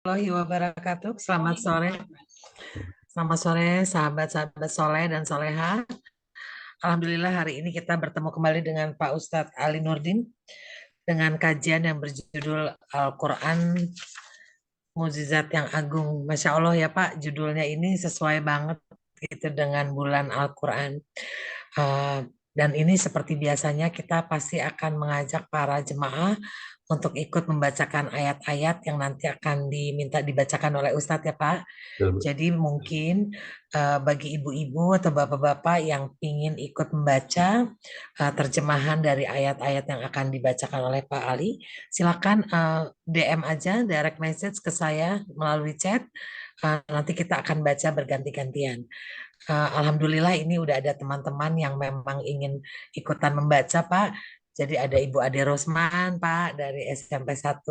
Warahmatullahi wabarakatuh. Selamat sore sahabat-sahabat soleh dan soleha. Alhamdulillah hari ini kita bertemu kembali dengan Pak Ustadz Ali Nurdin dengan kajian yang berjudul Al-Quran Mukjizat yang Agung. Masya Allah ya Pak, judulnya ini sesuai banget gitu dengan bulan Al-Quran. Eh, dan ini seperti biasanya kita pasti akan mengajak para jemaah untuk ikut membacakan ayat-ayat yang nanti akan diminta dibacakan oleh Ustadz ya Pak. Betul. Jadi mungkin bagi ibu-ibu atau bapak-bapak yang ingin ikut membaca terjemahan dari ayat-ayat yang akan dibacakan oleh Pak Ali, silakan DM aja, direct message ke saya melalui chat. Nanti kita akan baca berganti-gantian. Alhamdulillah ini udah ada teman-teman yang memang ingin ikutan membaca, Pak. Jadi ada Ibu Ade Rosman, Pak, dari SMP 1.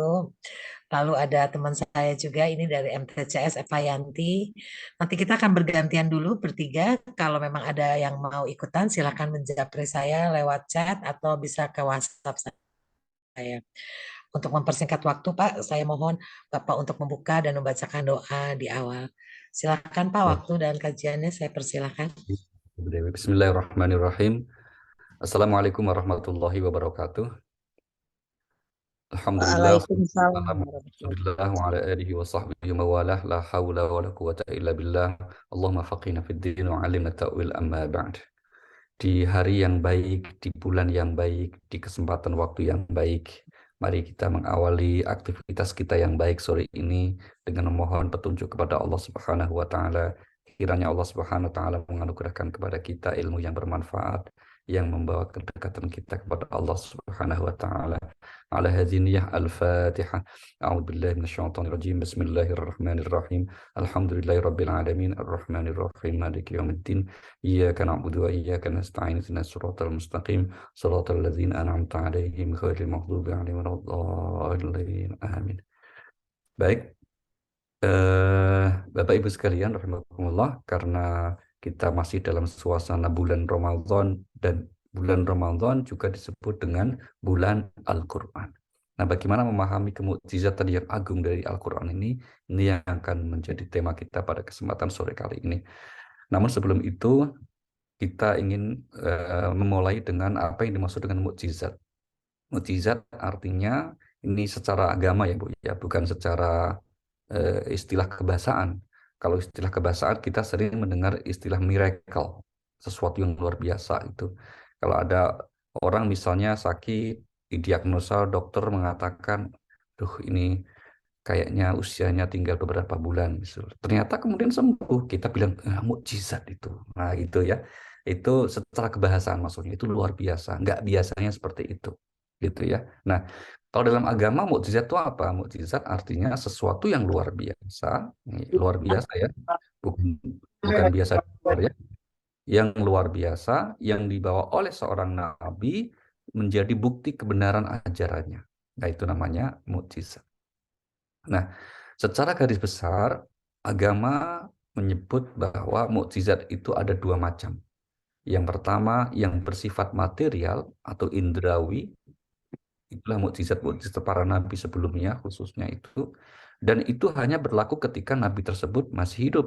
Lalu ada teman saya juga ini dari MTCS, Eva Yanti. Nanti kita akan bergantian dulu bertiga. Kalau memang ada yang mau ikutan, silakan menjapri saya lewat chat atau bisa ke WhatsApp saya. Untuk mempersingkat waktu, Pak, saya mohon Bapak untuk membuka dan membacakan doa di awal. Silakan, Pak, Ya. waktu dan kajiannya saya persilakan. Bismillahirrahmanirrahim. Assalamualaikum warahmatullahi wabarakatuh. Alhamdulillah, Waalaikumsalam warahmatullahi Alhamdulillah wa ala alihi wa sahbihi mawalah, la hawla wa la quwata illa billah. Allahumma faqina fid din wa alimna ta'wil amma ba'd. Di hari yang baik, di bulan yang baik, di kesempatan waktu yang baik, mari kita mengawali aktivitas kita yang baik sore ini dengan memohon petunjuk kepada Allah Subhanahu wa taala. Kiranya Allah Subhanahu wa taala menganugerahkan kepada kita ilmu yang bermanfaat yang membawa kedekatan kita kepada Allah Subhanahu wa taala. Ala hadziniyah al-Fatihah. A'udzu billahi minasyaitonir rajim. Bismillahirrahmanirrahim. Alhamdulillahi rabbil alamin arrahmanir rahim maliki yaumiddin. Iyyaka na'budu wa iyyaka nasta'in ihdinas siratal mustaqim siratal ladzina an'amta 'alaihim ghairil maghdubi 'alaihim waladdallin. Amin. Baik, Bapak Ibu sekalian rahimakumullah, karena kita masih dalam suasana bulan Ramadan dan bulan Ramadan juga disebut dengan bulan Al-Qur'an. Nah, bagaimana memahami kemukjizatan yang agung dari Al-Qur'an ini yang akan menjadi tema kita pada kesempatan sore kali ini. Namun sebelum itu kita ingin memulai dengan apa yang dimaksud dengan mukjizat. Mukjizat artinya ini secara agama ya Bu ya, bukan secara istilah kebahasaan. Kalau istilah kebahasaan kita sering mendengar istilah miracle, sesuatu yang luar biasa itu. Kalau ada orang misalnya sakit, didiagnosa dokter mengatakan, duh ini kayaknya usianya tinggal beberapa bulan, ternyata kemudian sembuh, kita bilang mukjizat itu. Nah itu ya, itu secara kebahasaan maksudnya itu luar biasa, nggak biasanya seperti itu, gitu ya. Nah, kalau dalam agama mukjizat itu apa? Mukjizat artinya sesuatu yang luar biasa, luar biasa ya, bukan bukan biasa ya, yang luar biasa yang dibawa oleh seorang nabi menjadi bukti kebenaran ajarannya. Nah itu namanya mukjizat. Nah, secara garis besar, agama menyebut bahwa mukjizat itu ada dua macam. Yang pertama, yang bersifat material atau indrawi, itulah mukjizat-mukjizat para nabi sebelumnya khususnya itu. Dan itu hanya berlaku ketika nabi tersebut masih hidup.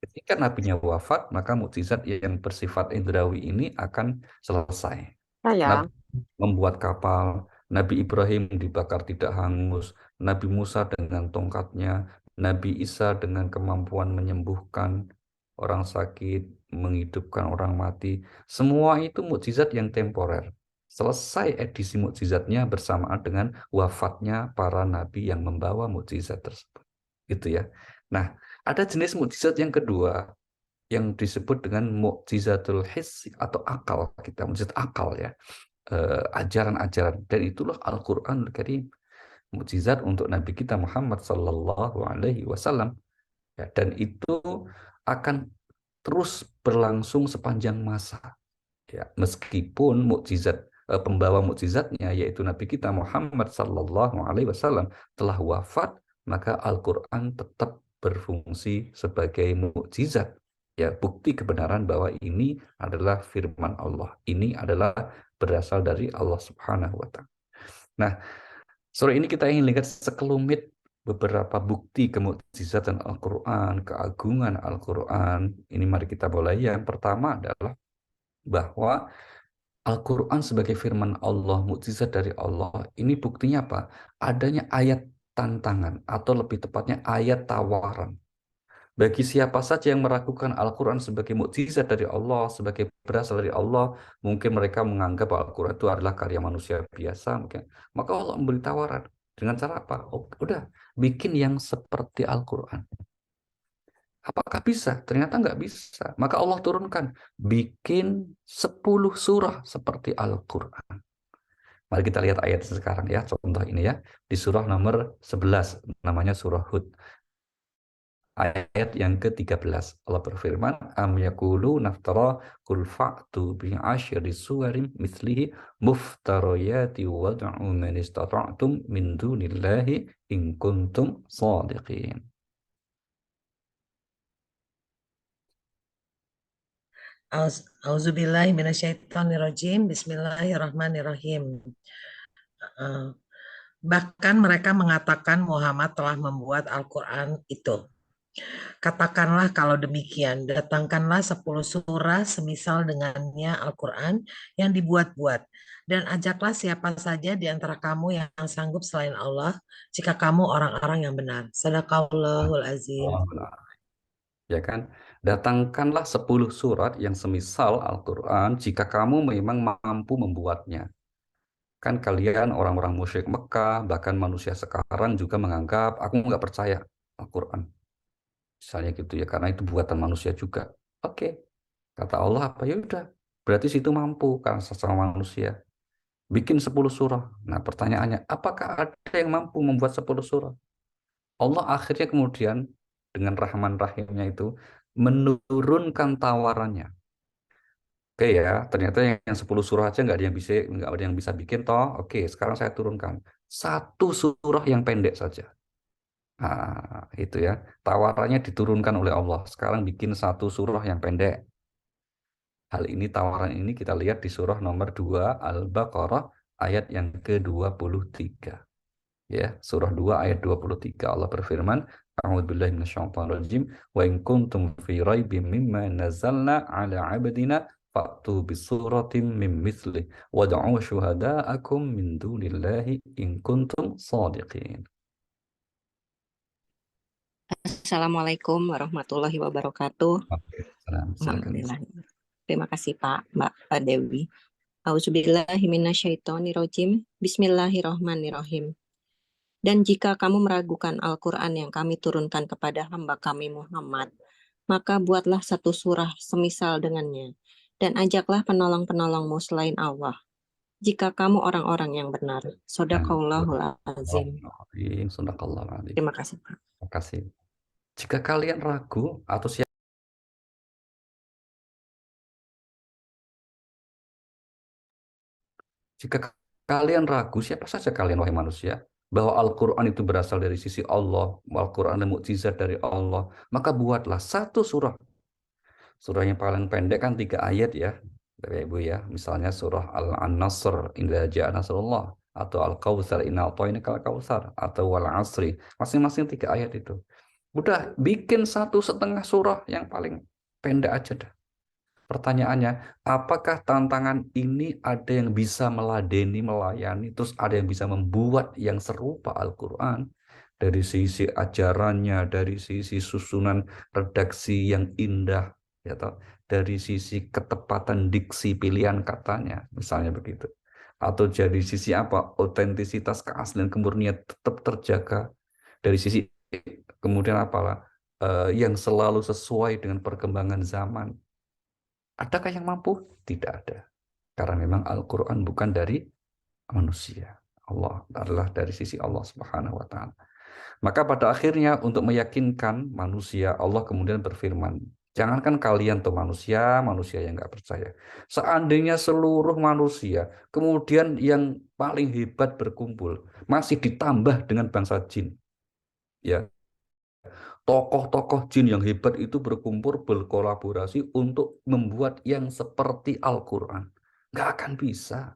Ketika nabinya wafat, maka mukjizat yang bersifat indrawi ini akan selesai. Nabi Sayang, membuat kapal, Nabi Ibrahim dibakar tidak hangus, Nabi Musa dengan tongkatnya, Nabi Isa dengan kemampuan menyembuhkan orang sakit, menghidupkan orang mati. Semua itu mukjizat yang temporer. Selesai edisi mukjizatnya bersamaan dengan wafatnya para nabi yang membawa mukjizat tersebut. Gitu ya. Nah, ada jenis mukjizat yang kedua yang disebut dengan mukjizatul hissi atau akal, kita mukjizat akal ya, ajaran-ajaran, dan itulah Al-Qur'anul Karim, mukjizat untuk Nabi kita Muhammad Sallallahu Alaihi Wasallam ya, dan itu akan terus berlangsung sepanjang masa ya, meskipun mukjizat pembawa mukjizatnya yaitu Nabi kita Muhammad Sallallahu Alaihi Wasallam telah wafat, maka Al-Qur'an tetap berfungsi sebagai mukjizat ya, bukti kebenaran bahwa ini adalah firman Allah, ini adalah berasal dari Allah Subhanahu wa taala. Nah, sore ini kita ingin lihat sekelumit beberapa bukti kemukjizatan Al-Quran, keagungan Al-Quran. Ini mari kita mulai. Yang pertama adalah bahwa Al-Quran sebagai firman Allah, mukjizat dari Allah, ini buktinya apa? Adanya ayat tantangan, atau lebih tepatnya ayat tawaran. Bagi siapa saja yang meragukan Al-Quran sebagai mukjizat dari Allah, sebagai berasal dari Allah, mungkin mereka menganggap bahwa Al-Quran itu adalah karya manusia biasa, mungkin. Maka Allah memberi tawaran. Dengan cara apa? Oh, udah, bikin yang seperti Al-Quran. Apakah bisa? Ternyata nggak bisa. Maka Allah turunkan, bikin 10 surah seperti Al-Quran. Mari kita lihat ayat sekarang ya, contoh ini ya. Di surah nomor 11, namanya surah Hud. Ayat yang ke-13, Allah berfirman, Am yakulu naftara kul fa'tu bi asyri suwarim mislihi muftarayati wad'u man istata'tum min dunillahi in kuntum shadiqin. Auzubillahi minasyaitonirrajim. Bismillahirrahmanirrahim. Eh, Bahkan mereka mengatakan Muhammad telah membuat Al-Quran itu. Katakanlah kalau demikian, datangkanlah 10 surah semisal dengannya Al-Quran yang dibuat-buat. Dan ajaklah siapa saja di antara kamu yang sanggup selain Allah, jika kamu orang-orang yang benar. Sadaqallahul azim. Ya kan? Datangkanlah 10 surat yang semisal Al-Quran jika kamu memang mampu membuatnya. Kan kalian orang-orang musyrik Mekah, bahkan manusia sekarang juga menganggap, aku nggak percaya Al-Quran. Misalnya gitu ya, karena itu buatan manusia juga. Oke, kata Allah apa? Ya udah, berarti situ mampu karena sesama manusia. Bikin 10 surah. Nah pertanyaannya, apakah ada yang mampu membuat 10 surah? Allah akhirnya kemudian dengan Rahman Rahimnya itu menurunkan tawarannya. Oke ya, ternyata yang 10 surah aja nggak ada yang bisa bikin toh. Oke, sekarang saya turunkan satu surah yang pendek saja. Nah, itu ya. Tawarannya diturunkan oleh Allah. Sekarang bikin satu surah yang pendek. Hal ini tawaran ini kita lihat di surah nomor 2 Al-Baqarah ayat yang ke-23. Ya, surah 2 ayat 23 Allah berfirman, A'udzubillahi minasyaitonirrajim, wa in kuntum fi raibim mimma nazzalna ala 'abdina fa'tu bisuratin min mithlih wad'u syuhada'akum min dunillahi in kuntum shadiqin. Assalamualaikum warahmatullahi wabarakatuh. Oke, silakan. Alhamdulillah. Terima kasih Pak, Mbak Dewi. Auzubillahi minasyaitonirrajim. Bismillahirrahmanirrahim. Dan jika kamu meragukan Al-Quran yang kami turunkan kepada hamba kami Muhammad, maka buatlah satu surah semisal dengannya, dan ajaklah penolong-penolongmu selain Allah, jika kamu orang-orang yang benar. Shadaqallahul azim. Terima kasih Pak. Terima kasih. Jika kalian ragu atau jika kalian ragu, siapa saja kalian wahai manusia, bahwa Al-Quran itu berasal dari sisi Allah, Al-Quran adalah mukjizat dari Allah, maka buatlah satu surah. Surah yang paling pendek kan 3 ayat ya, Bapak Ibu ya. Misalnya surah Al-Nasr, Idza Jaa Nasrullah, atau Al-Kautsar, Inna A'thainakal Kautsar, atau Wal Asri. Masing-masing 3 ayat itu. Udah, bikin 1,5 surah yang paling pendek aja dah. Pertanyaannya, apakah tantangan ini ada yang bisa meladeni, melayani, terus ada yang bisa membuat yang serupa Al-Quran? Dari sisi ajarannya, dari sisi susunan redaksi yang indah, ya toh? Dari sisi ketepatan diksi pilihan katanya, misalnya begitu. Atau dari sisi apa? Otentisitas, keaslian, kemurnian tetap terjaga. Dari sisi kemudian apalah yang selalu sesuai dengan perkembangan zaman. Adakah yang mampu? Tidak ada. Karena memang Al-Quran bukan dari manusia. Allah adalah dari sisi Allah Subhanahu wa Ta'ala. Maka pada akhirnya untuk meyakinkan manusia, Allah kemudian berfirman, jangankan kalian tuh manusia, manusia yang nggak percaya. Seandainya seluruh manusia, kemudian yang paling hebat berkumpul, masih ditambah dengan bangsa jin. Ya, tokoh-tokoh jin yang hebat itu berkumpul, berkolaborasi untuk membuat yang seperti Al-Quran. Nggak akan bisa.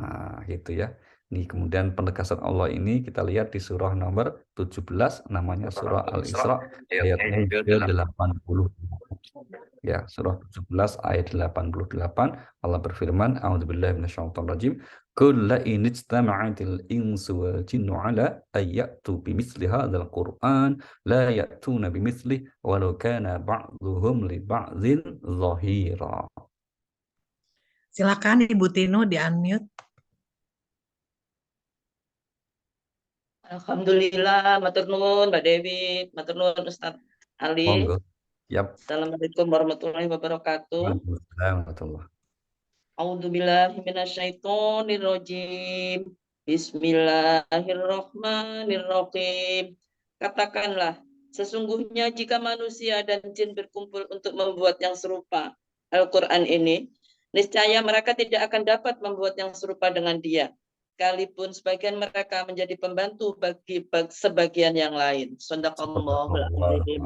Nah, gitu ya. Ini kemudian penegasan Allah ini kita lihat di surah nomor 17, namanya surah Al-Isra, ayatnya ke-80. Ya, surah 17 ayat 88, Allah berfirman, A'udzubillahi minasyaitonirrajim, Qul la in ijtama'atil insu wal jinnu ala ayyatu bimithli hadzal Qur'an la ya'tuna bimithlihi walau kana ba'dhuhum li ba'dhin zahira. Silakan Ibu Tino di unmute. Alhamdulillah, matur nuwun Mbak Dewi, matur nuwun Ustaz Ali. Monggo. Yap. Assalamualaikum warahmatullahi wabarakatuh. Waalaikumsalam warahmatullahi. A'udzubillahi minasyaitonirrajim. Bismillahirrahmanirrahim. Katakanlah, sesungguhnya jika manusia dan jin berkumpul untuk membuat yang serupa Al-Quran ini, niscaya mereka tidak akan dapat membuat yang serupa dengan dia, sekalipun sebagian mereka menjadi pembantu bagi sebagian yang lain. Shadaqallahul adzim.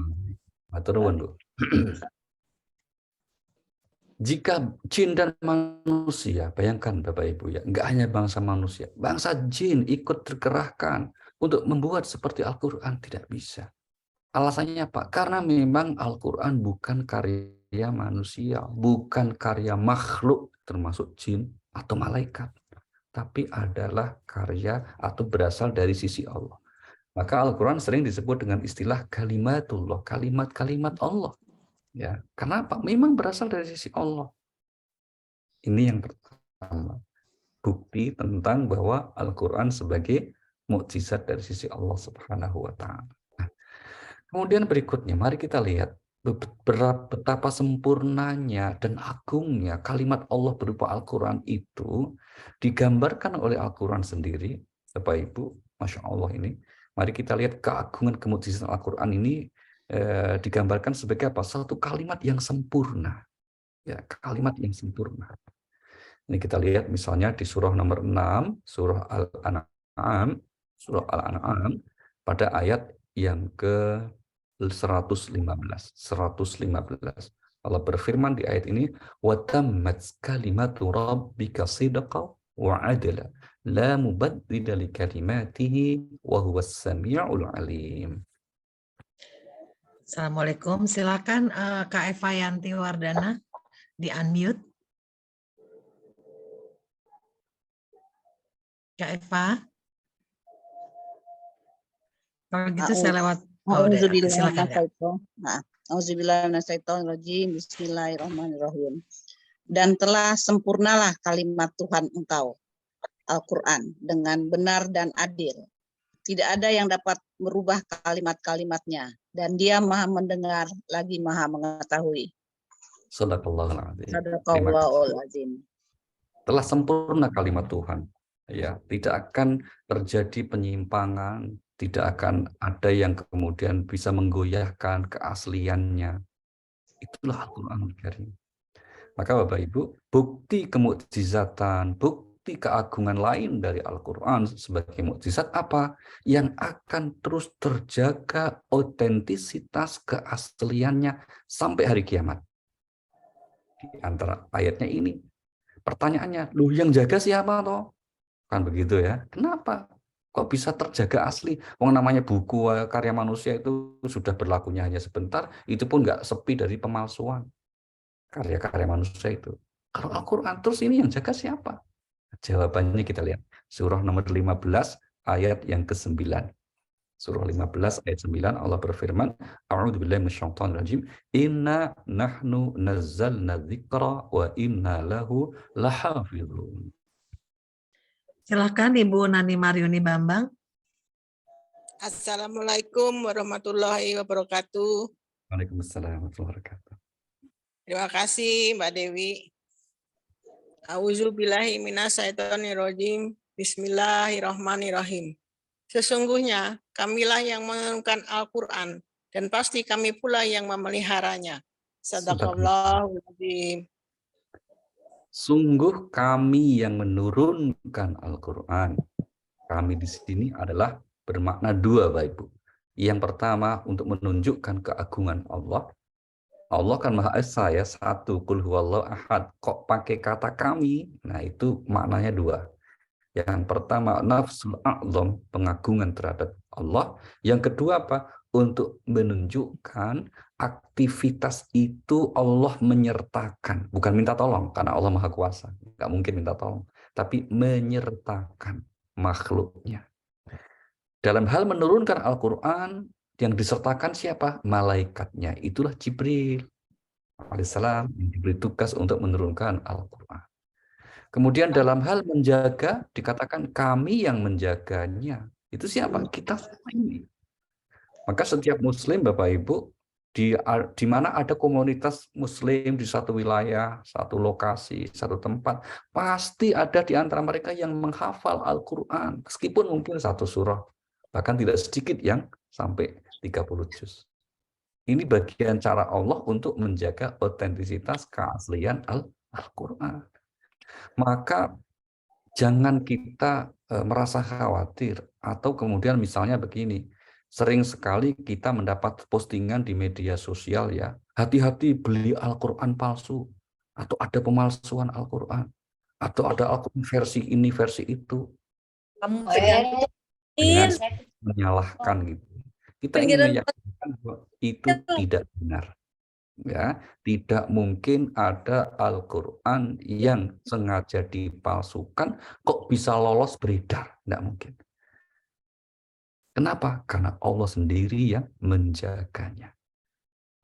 Matur nuwun, Bu. Jika jin dan manusia, bayangkan Bapak Ibu ya, enggak hanya bangsa manusia, bangsa jin ikut terkerahkan untuk membuat seperti Al-Quran, tidak bisa. Alasannya apa? Karena memang Al-Quran bukan karya manusia, bukan karya makhluk, termasuk jin atau malaikat, tapi adalah karya atau berasal dari sisi Allah. Maka Al-Quran sering disebut dengan istilah kalimatullah, kalimat-kalimat Allah. Ya, kenapa? Memang berasal dari sisi Allah. Ini yang pertama, bukti tentang bahwa Al-Quran sebagai mukjizat dari sisi Allah Subhanahu wa Ta'ala. Nah, kemudian berikutnya, mari kita lihat betapa sempurnanya dan agungnya kalimat Allah berupa Al-Quran itu digambarkan oleh Al-Quran sendiri. Bapak Ibu, Masya Allah ini. Mari kita lihat keagungan kemukjizatan Al-Quran ini digambarkan sebagai apa? Satu kalimat yang sempurna. Ya, kalimat yang sempurna. Ini kita lihat misalnya di surah nomor 6, surah Al-An'am, pada ayat yang ke-115. Allah berfirman di ayat ini, wa tammat kalimatu rabbika sidqan wa adla la mubaddila li kalimatihi wa huwas samiul alim. Assalamualaikum, silakan Kak Eva Yanti Wardana di unmute. Kak Eva. Kalau gitu saya lewat. Silakan ya. Auzubillahi Bismillahirrahmanirrahim. Dan telah sempurnalah kalimat Tuhan engkau, Al-Quran, dengan benar dan adil. Tidak ada yang dapat merubah kalimat-kalimatnya, dan dia maha mendengar lagi maha mengetahui. Sadaqallahul azim. Telah sempurna kalimat Tuhan. Ya, tidak akan terjadi penyimpangan, tidak akan ada yang kemudian bisa menggoyahkan keasliannya. Itulah Al-Quranul Karim. Maka Bapak Ibu, bukti kemukjizatan, bukti keagungan lain dari Al-Quran sebagai mukjizat apa? Yang akan terus terjaga otentisitas keasliannya sampai hari kiamat. Di antara ayatnya ini, pertanyaannya, loh yang jaga siapa toh? Kan begitu ya. Kenapa? Kok bisa terjaga asli? Wong namanya buku karya manusia itu sudah berlakunya hanya sebentar, itu pun nggak sepi dari pemalsuan. Karya-karya manusia itu. Kalau Al-Quran terus ini yang jaga siapa? Jawabannya kita lihat. Surah nomor 15 ayat yang ke-9. Surah 15 ayat 9 Allah berfirman, A'udzubillahi minasyaitonirrajim, Inna nahnu nazzalna dzikra wa inna lahu lahafizun. Silakan Ibu Nani Maryuni Bambang. Assalamualaikum warahmatullahi wabarakatuh. Waalaikumsalam warahmatullahi wabarakatuh. Terima kasih Mbak Dewi. Auzubillahi minasyaitonirrajim. Bismillahirrahmanirrahim. Sesungguhnya kamilah yang menurunkan Al-Quran dan pasti kami pula yang memeliharanya. Sadaqallahul azim. Sungguh kami yang menurunkan Al-Quran. Kami di sini adalah bermakna dua, Bapak Ibu. Yang pertama untuk menunjukkan keagungan Allah. Allah kan Maha Esa ya, satu, Qul huwallahu ahad. Kok pakai kata kami? Nah itu maknanya dua. Yang pertama, nafsul a'zam, pengagungan terhadap Allah. Yang kedua apa? Untuk menunjukkan aktivitas itu Allah menyertakan. Bukan minta tolong, karena Allah Maha Kuasa. Nggak mungkin minta tolong. Tapi menyertakan makhluknya. Dalam hal menurunkan Al-Quran, yang disertakan siapa? Malaikatnya. Itulah Jibril alaihissalam yang diberi tugas untuk menurunkan Al-Quran. Kemudian dalam hal menjaga, dikatakan kami yang menjaganya. Itu siapa? Kita semua ini. Maka setiap Muslim, Bapak Ibu, di mana ada komunitas Muslim di satu wilayah, satu lokasi, satu tempat, pasti ada di antara mereka yang menghafal Al-Quran. Meskipun mungkin satu surah, bahkan tidak sedikit yang sampai 30 juz. Ini bagian cara Allah untuk menjaga otentisitas keaslian Al-Quran. Maka jangan kita merasa khawatir atau kemudian misalnya begini, sering sekali kita mendapat postingan di media sosial ya, hati-hati beli Al-Quran palsu atau ada pemalsuan Al-Quran atau ada Al-Quran versi ini versi itu. Kamu Dengan menyalahkan gitu. Kita ingin meyakinkan bahwa itu tidak benar. Ya, tidak mungkin ada Al-Quran yang sengaja dipalsukan kok bisa lolos beredar, tidak mungkin. Kenapa? Karena Allah sendiri yang menjaganya.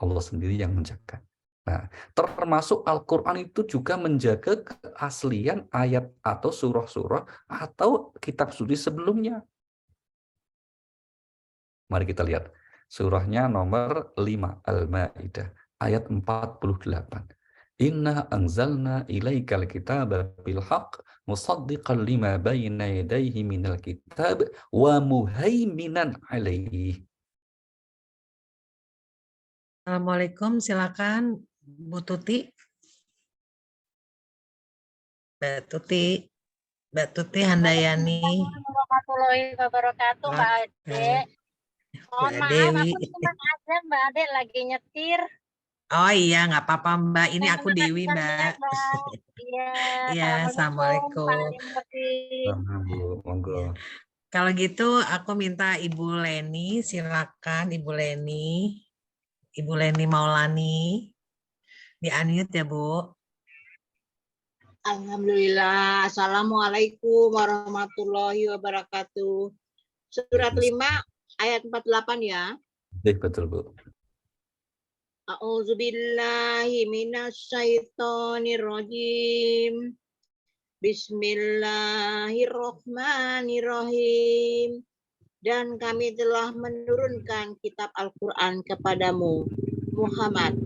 Allah sendiri yang menjaga. Nah, termasuk Al-Quran itu juga menjaga keaslian ayat atau surah-surah atau kitab suci sebelumnya. Mari kita lihat surahnya nomor 5 Al-Maidah. Ayat 48. Inna anzalna ilaikal kitaba bil haqq musaddiqan lima bayna yadayhi minal kitab wa muhaiminan alaihi. Assalamualaikum, silakan Bu Tuti. Mbak Tuti Handayani. warahmatullahi wabarakatuh, Mbak Ade. Mohon maaf, Dewi. aku cuma aja Mbak Ade lagi nyetir. Oh iya, nggak apa-apa Mbak. Ini aku Terima Dewi kasih Mbak. Iya, Iya, assalamualaikum. Monggo. Kalau gitu aku minta Ibu Leni, silakan Ibu Leni. Ibu Leni Maulani. Di-unmute ya Bu. Alhamdulillah. Assalamualaikum warahmatullahi wabarakatuh. Surat 5 ayat 48 ya. Betul Bu. A'udzubillahi minasyaitonirrajim. Bismillahirrahmanirrahim. Dan kami telah menurunkan kitab Al-Quran kepadamu, Muhammad,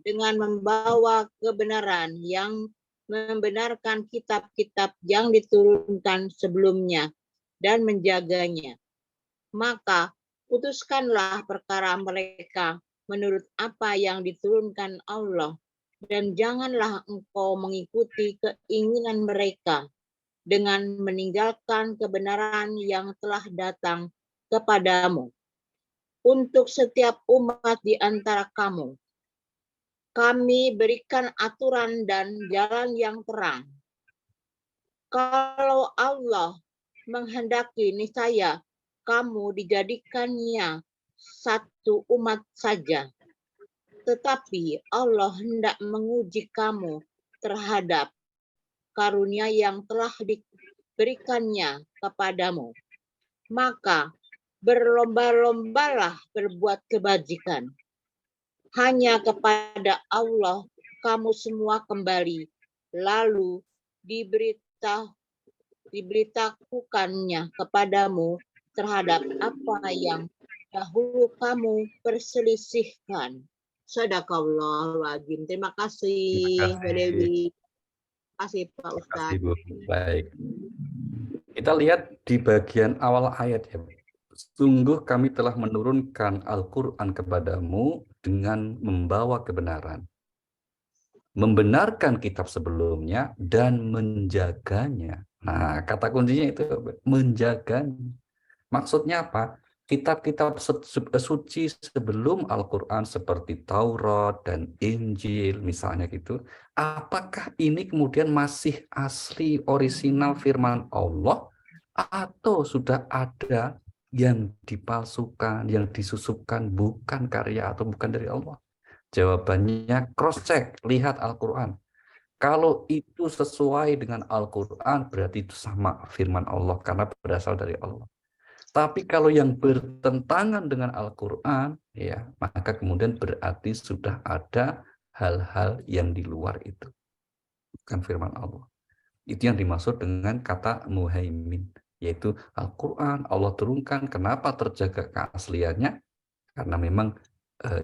dengan membawa kebenaran yang membenarkan kitab-kitab yang diturunkan sebelumnya dan menjaganya. Maka putuskanlah perkara mereka menurut apa yang diturunkan Allah, dan janganlah engkau mengikuti keinginan mereka dengan meninggalkan kebenaran yang telah datang kepadamu. Untuk setiap umat di antara kamu, kami berikan aturan dan jalan yang terang. Kalau Allah menghendaki, niscaya kamu dijadikannya satu umat saja. Tetapi Allah hendak menguji kamu terhadap karunia yang telah diberikannya kepadamu. Maka berlomba-lombalah berbuat kebajikan. Hanya kepada Allah kamu semua kembali, lalu diberitahukannya kepadamu terhadap apa yang dahulu kamu perselisihkan. Sadaqallahul azim. Terima kasih, Mbak Dewi. Terima kasih Pak Ustadz. Terima kasih, Bu. Baik. Kita lihat di bagian awal ayat ya. Sungguh kami telah menurunkan Al-Quran kepadamu dengan membawa kebenaran. Membenarkan kitab sebelumnya dan menjaganya. Nah, kata kuncinya itu menjaganya. Maksudnya apa? kitab-kitab suci sebelum Al-Quran seperti Taurat dan Injil misalnya gitu, apakah ini kemudian masih asli orisinal firman Allah atau sudah ada yang dipalsukan, yang disusupkan bukan karya atau bukan dari Allah? Jawabannya cross check, lihat Al-Quran. Kalau itu sesuai dengan Al-Quran berarti itu sama firman Allah karena berasal dari Allah. Tapi kalau yang bertentangan dengan Al-Quran, ya, maka kemudian berarti sudah ada hal-hal yang di luar itu. Bukan firman Allah. Itu yang dimaksud dengan kata muhaimin. Yaitu Al-Quran, Allah turunkan. Kenapa terjaga keasliannya? Karena memang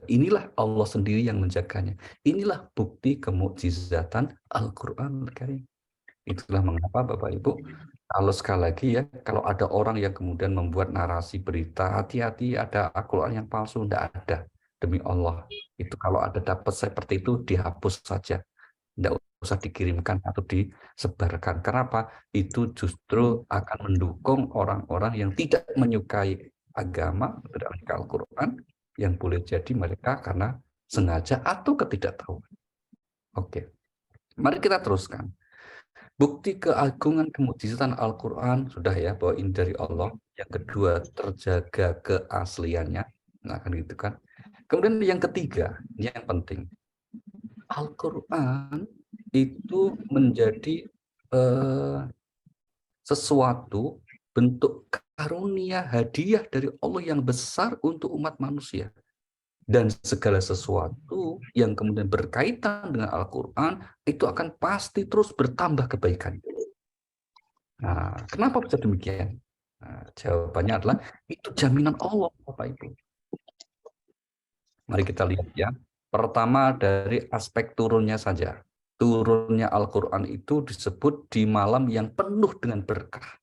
inilah Allah sendiri yang menjaganya. Inilah bukti kemukjizatan Al-Quran Al-Karim. Itulah mengapa Bapak Ibu, kalau sekali lagi ya, kalau ada orang yang kemudian membuat narasi berita, hati-hati ada Al-Quran yang palsu, tidak ada. Demi Allah, itu kalau ada dapat seperti itu, dihapus saja. Tidak usah dikirimkan atau disebarkan. Kenapa? Itu justru akan mendukung orang-orang yang tidak menyukai agama, tidak menyukai Al-Quran, yang boleh jadi mereka karena sengaja atau ketidaktahuan. Oke, mari kita teruskan. Bukti keagungan kemukjizatan Al-Quran sudah ya, bahwa ini dari Allah. Yang kedua, terjaga keasliannya. Nah, kan gitu kan. Kemudian yang ketiga, ini yang penting. Al-Quran itu menjadi sesuatu bentuk karunia hadiah dari Allah yang besar untuk umat manusia. Dan segala sesuatu yang kemudian berkaitan dengan Al-Quran itu akan pasti terus bertambah kebaikan. Nah, kenapa bisa demikian? Nah, jawabannya adalah itu jaminan Allah, Bapak Ibu. Mari kita lihat ya. Pertama dari aspek turunnya saja. Turunnya Al-Quran itu disebut di malam yang penuh dengan berkah.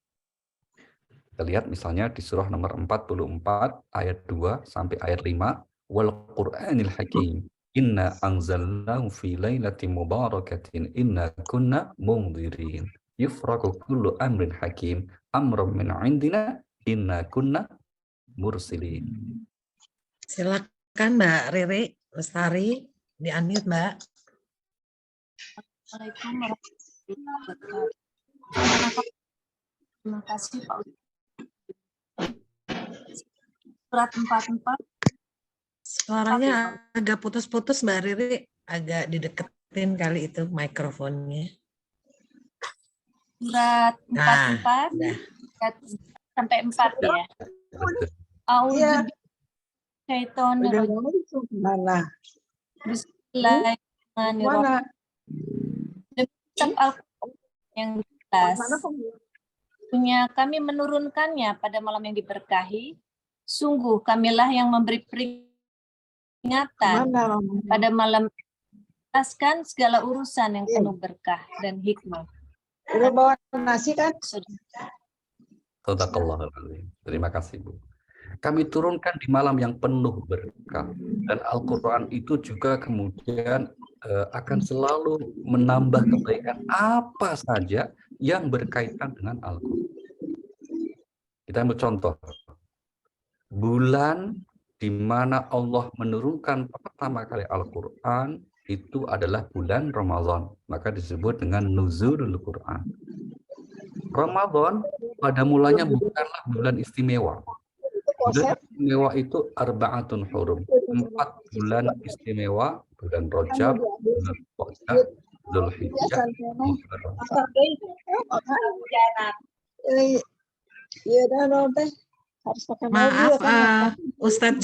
Kita lihat misalnya di surah nomor 44 ayat 2 sampai ayat 5. Wal Qur'anil Hakim inna anzalnahu fi lailatin mubarakatin inna kunna munzirin yufraku kullu amrin hakim amran min indina inna kunna mursilin. Silakan Mbak Riri Lestari, di-unmute Mbak. Assalamualaikum warahmatullahi wabarakatuh. Terima kasih Pak. Surat 44. Suaranya agak putus-putus Mbak Riri, agak dideketin kali itu mikrofonnya. Surat 44 sampai 4 ya. Auzubillahi Mana? Bismillahirrahmanirrahim. Yang jelas. Punya kami menurunkannya pada malam yang diberkahi. Sungguh kamilah yang memberi peringatan pada malam menjelaskan segala urusan yang penuh berkah dan hikmah. Udah bawa nasi kan? Shadaqallahul-Azim. Terima kasih Bu. Kami turunkan di malam yang penuh berkah. Dan Al-Quran itu juga kemudian akan selalu menambah kebaikan apa saja yang berkaitan dengan Al-Quran. Kita ambil contoh. Bulan di mana Allah menurunkan pertama kali Al-Quran itu adalah bulan Ramadan. Maka disebut dengan Nuzulul Quran. Ramadan pada mulanya bukanlah bulan istimewa. Bulan istimewa itu arba'atun hurum. 4 bulan istimewa, bulan Rajab, bulan Qa'dah, Dzulhijjah, Muharram. Maaf Ustadz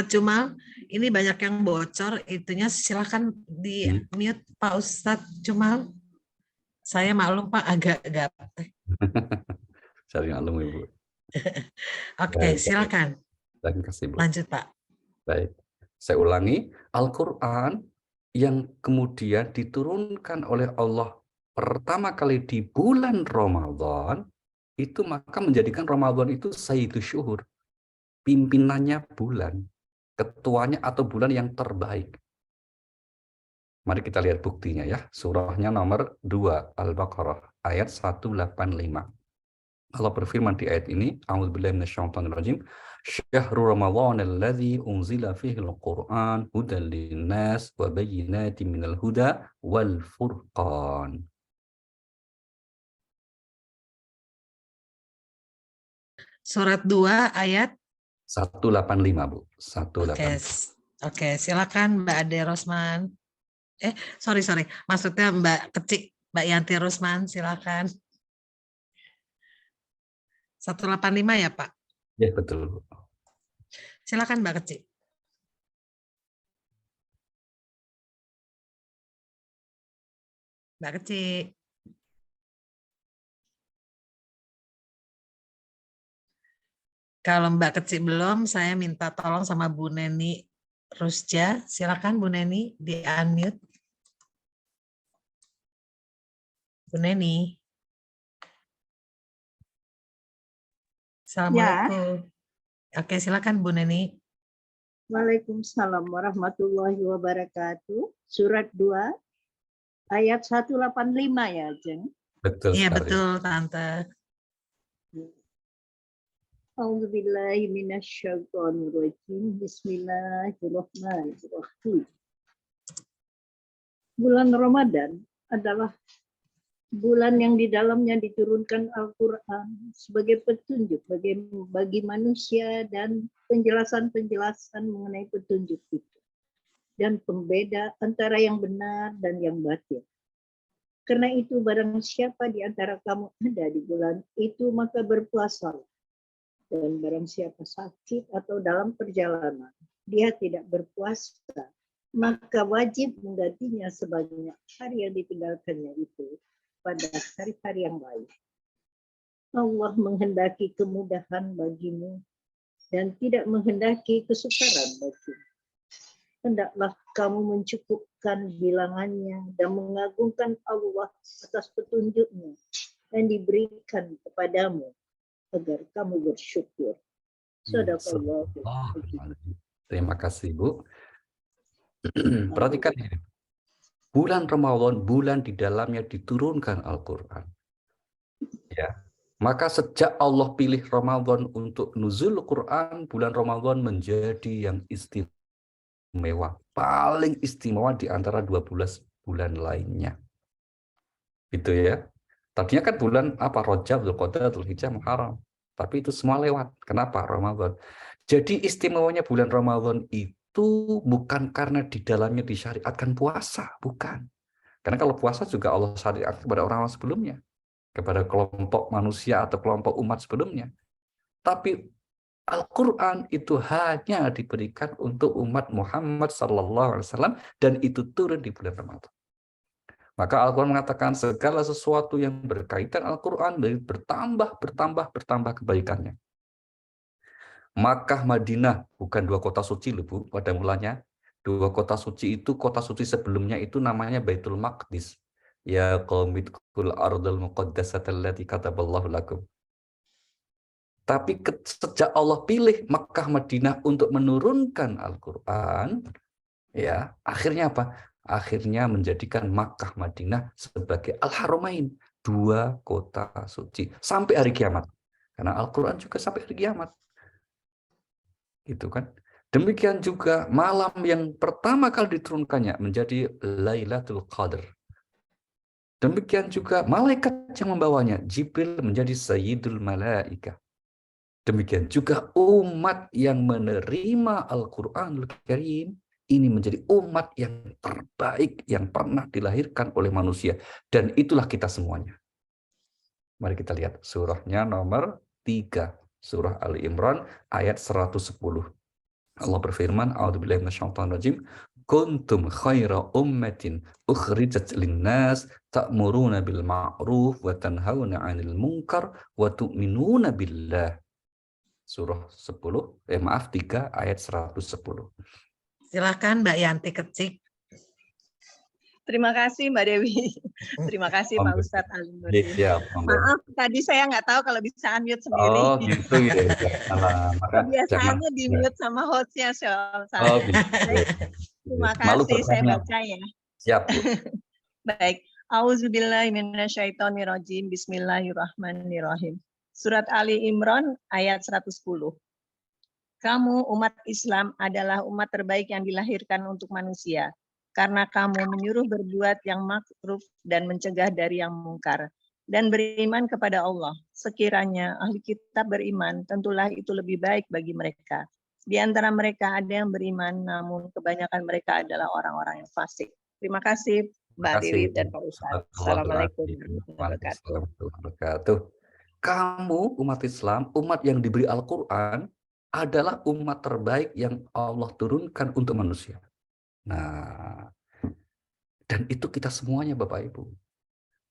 Jumal, ini banyak yang bocor itunya, silakan di mute Pak Ustadz Jumal. Saya maklum Pak agak gaptek. Saya maklum Ibu. Oke, silakan. Lanjut Pak. Baik, saya ulangi. Al-Quran yang kemudian diturunkan oleh Allah pertama kali di bulan Ramadan, itu maka menjadikan Ramadan itu Sayyidus Syuhur. Pimpinannya bulan, ketuanya atau bulan yang terbaik. Mari kita lihat buktinya ya. Surahnya nomor 2 Al-Baqarah ayat 185. Allah berfirman di ayat ini, A'udzubillahi minasyaitonirrajim, Syahrul Ramadan alladzi unzila fihi al-Qur'an hudan lin-nas wa bayyinatin minal huda wal furqan. Surat 2 ayat 185, Bu. Oke, 185. oke, silakan Mbak Ade Rosman. Sorry, maksudnya Mbak Kecik, Mbak Yanti Rosman, silakan. 185 ya, Pak? Ya, betul, Bu. Silakan Mbak Kecik. Mbak Kecik. Kalau Mbak Kecik belum, saya minta tolong sama Bu Neni Rusja. Silakan Bu Neni, di-unmute. Bu Neni. Assalamualaikum. Oke, silakan Bu Neni. Waalaikumsalam warahmatullahi wabarakatuh. Surat 2 ayat 185 ya, Jeng? Betul Iya, sekali. betul, Tante. A'udzubillahi minasyaitonirrajim. Bismillahirrahmanirrahim. Bulan Ramadan adalah bulan yang di dalamnya diturunkan Al-Quran sebagai petunjuk bagi manusia dan penjelasan-penjelasan mengenai petunjuk itu. Dan pembeda antara yang benar dan yang batil. Karena itu barang siapa di antara kamu ada di bulan itu maka berpuasalah. Dan barang siapa sakit atau dalam perjalanan, dia tidak berpuasa, maka wajib menggantinya sebanyak hari yang ditinggalkannya itu pada hari-hari yang lain. Allah menghendaki kemudahan bagimu dan tidak menghendaki kesukaran bagimu. Hendaklah kamu mencukupkan bilangannya dan mengagungkan Allah atas petunjuknya yang diberikan kepadamu agar kamu bersyukur. Sadaqallah. Terima kasih, Bu. Perhatikan ini. Bulan Ramadan, bulan di dalamnya diturunkan Al-Quran. Ya. Maka sejak Allah pilih Ramadan untuk nuzul Quran, bulan Ramadan menjadi yang istimewa. Paling istimewa di antara 12 bulan lainnya. Gitu ya. Tadinya kan bulan apa? Rajab, Dzulqa'dah, Dzulhijjah, Muharram. Tapi itu semua lewat. Kenapa? Ramadan. Jadi istimewanya bulan Ramadan itu bukan karena di dalamnya disyariatkan puasa. Bukan. Karena kalau puasa juga Allah syariatkan kepada orang-orang sebelumnya. Kepada kelompok manusia atau kelompok umat sebelumnya. Tapi Al-Quran itu hanya diberikan untuk umat Muhammad SAW dan itu turun di bulan Ramadan. Maka Al-Quran mengatakan segala sesuatu yang berkaitan Al-Quran bertambah kebaikannya. Makkah, Madinah, bukan dua kota suci loh, Bu, pada mulanya. Dua kota suci itu, kota suci sebelumnya itu namanya Baitul Maqdis. Ya qaumidkul ardal muqaddasatal lati kataballahu lakum. Tapi sejak Allah pilih Makkah, Madinah untuk menurunkan Al-Quran, ya akhirnya apa? Akhirnya menjadikan Makkah, Madinah sebagai Al-Haramain, dua kota suci sampai hari kiamat. Karena Al-Quran juga sampai hari kiamat. Gitu kan? Demikian juga malam yang pertama kali diturunkannya menjadi Lailatul Qadar. Demikian juga malaikat yang membawanya, Jibril menjadi Sayyidul Malaikah. Demikian juga umat yang menerima Al-Quranul Karim ini menjadi umat yang terbaik yang pernah dilahirkan oleh manusia. Dan itulah kita semuanya. Mari kita lihat surahnya nomor 3. Surah Ali Imran ayat 110. Allah berfirman, A'udzubillahi minasyaitonirrajim, kuntum khaira ummatin ukhrijat linnas ta'muruna bil ma'ruf wa tanhauna 'anil munkar wa tu'minuna billah. Surah 3 ayat 110. Silakan Mbak Yanti Kecik. Terima kasih Mbak Dewi. Terima kasih Pak Ustadz Alim-Nurdin. Maaf, tadi saya nggak tahu kalau bisa unmute sendiri. Oh gitu ya. Biasanya di mute sama hostnya. Oh, gitu. Terima kasih, saya baca ya. Siap. Baik. Auzubillahi minasyaitonirrajim. Bismillahirrahmanirrahim. Surat Ali Imran ayat 110. Kamu umat Islam adalah umat terbaik yang dilahirkan untuk manusia, karena kamu menyuruh berbuat yang makruf dan mencegah dari yang mungkar, dan beriman kepada Allah. Sekiranya ahli kitab beriman, tentulah itu lebih baik bagi mereka. Di antara mereka ada yang beriman, namun kebanyakan mereka adalah orang-orang yang fasik. Terima kasih Mbak Dewi dan Pak Ustadz. Assalamualaikum warahmatullahi wabarakatuh. Kamu umat Islam, umat yang diberi Al-Quran, adalah umat terbaik yang Allah turunkan untuk manusia. Nah, dan itu kita semuanya Bapak Ibu.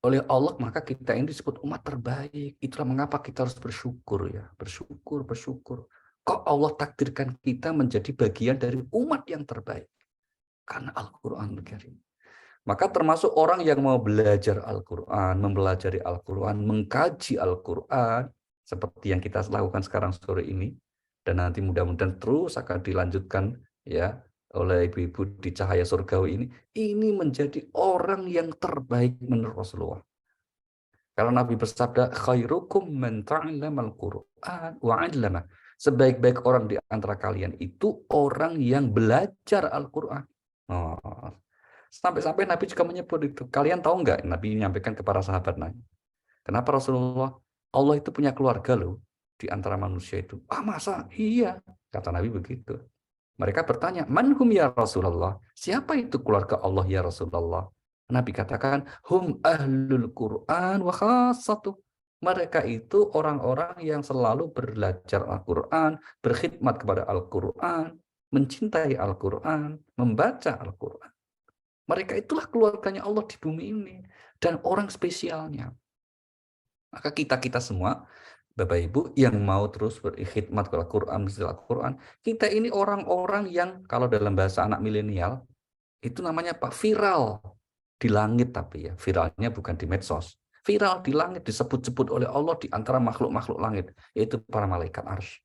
Oleh Allah maka kita ini disebut umat terbaik. Itulah mengapa kita harus bersyukur ya. Bersyukur. Kok Allah takdirkan kita menjadi bagian dari umat yang terbaik? Karena Al-Quranul Karim. Maka termasuk orang yang mau belajar Al-Quran, mempelajari Al-Quran, mengkaji Al-Quran, seperti yang kita lakukan sekarang sore ini, dan nanti mudah-mudahan terus akan dilanjutkan ya oleh ibu-ibu di Cahaya Surgawi ini menjadi orang yang terbaik menurut Rasulullah. Kalau Nabi bersabda, khairukum man ta'allamal Qur'an wa 'allama. Sebaik-baik orang di antara kalian itu orang yang belajar Al-Quran. Oh. Sampai-sampai Nabi juga menyebut itu. Kalian tahu nggak? Nabi menyampaikan kepada sahabat nanya, kenapa Rasulullah? Allah itu punya keluarga loh di antara manusia itu. Ah masa? Iya. Kata Nabi begitu. Mereka bertanya, manhum ya Rasulullah? Siapa itu keluarga Allah ya Rasulullah? Nabi katakan, hum ahlul Quran wa khassatuh. Mereka itu orang-orang yang selalu belajar Al-Quran, berkhidmat kepada Al-Quran, mencintai Al-Quran, membaca Al-Quran. Mereka itulah keluarganya Allah di bumi ini. Dan orang spesialnya. Maka kita semua, Bapak Ibu, yang mau terus berkhidmat kepada Al-Quran, Al-Quran, kita ini orang-orang yang, kalau dalam bahasa anak milenial, itu namanya Pak viral. Di langit tapi ya, viralnya bukan di medsos. Viral di langit, disebut-sebut oleh Allah di antara makhluk-makhluk langit, yaitu para malaikat arsy.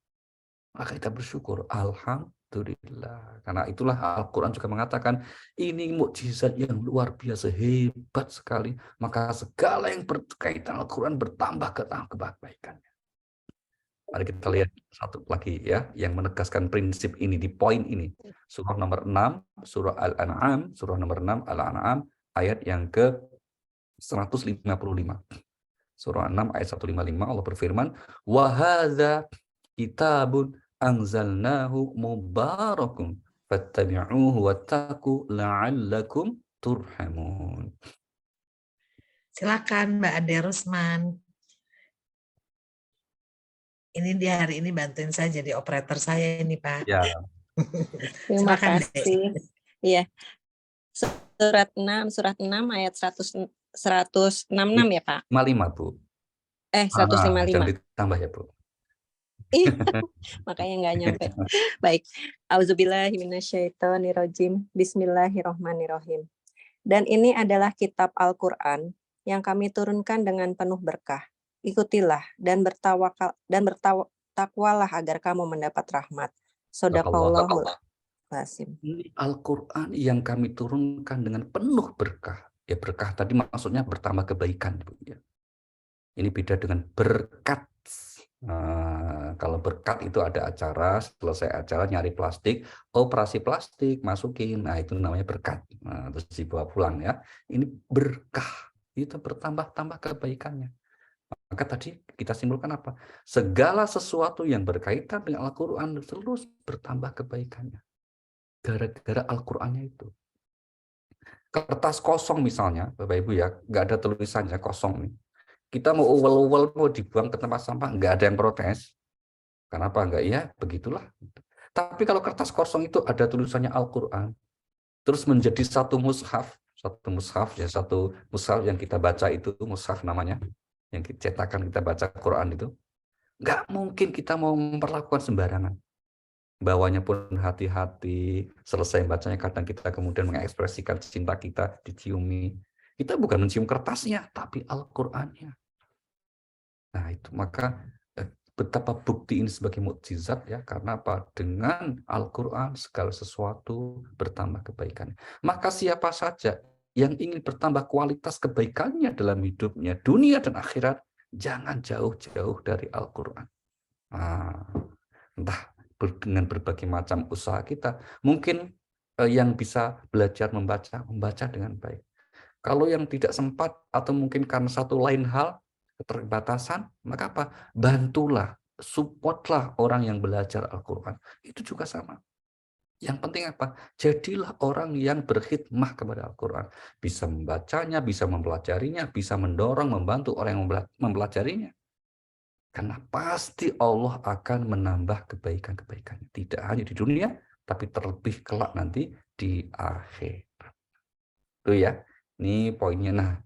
Maka kita bersyukur, alhamdulillah. Karena itulah Al-Quran juga mengatakan, ini mukjizat yang luar biasa, hebat sekali. Maka segala yang berkaitan Al-Quran bertambah kebaikannya. Mari kita lihat satu lagi ya, yang menegaskan prinsip ini di poin ini. Surah nomor 6, surah Al-An'am, surah nomor 6, Al-An'am, ayat yang ke 155. Surah 6 ayat 155 Allah berfirman, wa hadza kitabun anzalnahu mubarakun fattabi'uhu wattaqu la'allakum turhamun. Silakan Mbak Ade Rusman. Ini di hari ini bantuin saya jadi operator saya ini Pak. Ya. Terima kasih. Iya. Surat 6 ayat 166 ya Pak? 55 Bu. 155. Jangan ditambah ya Bu. Makanya nggak nyampe. Baik. Auzubillahi minasyaitonirrajim. Bismillahirrahmanirrahim. Dan ini adalah kitab Al-Quran yang kami turunkan dengan penuh berkah. Ikutilah dan bertakwalah agar kamu mendapat rahmat. Shadaqallahul azim. Ini Al-Quran yang kami turunkan dengan penuh berkah. Ya berkah tadi maksudnya bertambah kebaikan Bu ya. Ini beda dengan berkat. Nah, kalau berkat itu ada acara, selesai acara nyari plastik, operasi plastik masukin, nah itu namanya berkat. Nah, terus dibawa pulang ya. Ini berkah, itu bertambah-tambah kebaikannya. Maka tadi kita simpulkan apa? Segala sesuatu yang berkaitan dengan Al-Quran terus bertambah kebaikannya. Gara-gara Al-Qurannya itu. Kertas kosong misalnya, Bapak Ibu ya, nggak ada tulisannya, kosong nih. Kita mau uwel-uwel, mau dibuang ke tempat sampah, nggak ada yang protes. Kenapa nggak? Ya, begitulah. Tapi kalau kertas kosong itu ada tulisannya Al-Quran, terus menjadi satu mushaf ya, satu mushaf yang kita baca itu, mushaf namanya, yang cetakan kita baca Quran itu, nggak mungkin kita mau memperlakukan sembarangan. Bawanya pun hati-hati, selesai bacanya kadang kita kemudian mengekspresikan cinta kita, diciumi. Kita bukan mencium kertasnya, tapi Al-Qurannya. Nah itu maka betapa bukti ini sebagai mukjizat ya, karena apa? Dengan Al-Quran segala sesuatu bertambah kebaikannya. Maka siapa saja yang ingin bertambah kualitas kebaikannya dalam hidupnya, dunia dan akhirat, Jangan jauh-jauh dari Al-Quran. Nah, entah dengan berbagai macam usaha kita, mungkin yang bisa belajar membaca dengan baik. Kalau yang tidak sempat atau mungkin karena satu lain hal, keterbatasan, maka apa? Bantulah, supportlah orang yang belajar Al-Quran. Itu juga sama. Yang penting apa? Jadilah orang yang berkhidmah kepada Al-Quran. Bisa membacanya, bisa mempelajarinya, bisa mendorong, membantu orang yang mempelajarinya. Karena pasti Allah akan menambah kebaikan-kebaikannya. Tidak hanya di dunia, tapi terlebih kelak nanti di akhirat. Itu ya, ini poinnya. Nah,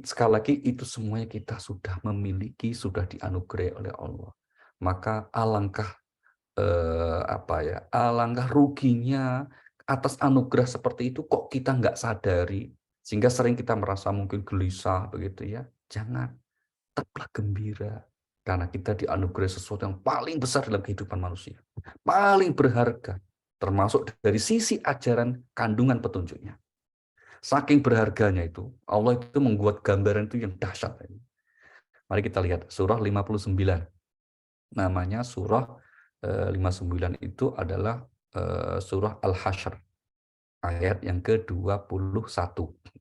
sekali lagi itu semuanya kita sudah memiliki, sudah dianugerahi oleh Allah. Maka alangkah alangkah ruginya atas anugerah seperti itu kok kita nggak sadari, sehingga sering kita merasa mungkin gelisah begitu ya. Jangan, tetaplah gembira. Karena kita dianugerahi sesuatu yang paling besar dalam kehidupan manusia. Paling berharga. Termasuk dari sisi ajaran kandungan petunjuknya. Saking berharganya itu, Allah itu membuat gambaran itu yang dahsyat. Mari kita lihat surah 59. Namanya surah 59 itu adalah surah Al-Hasyr. Ayat yang ke-21.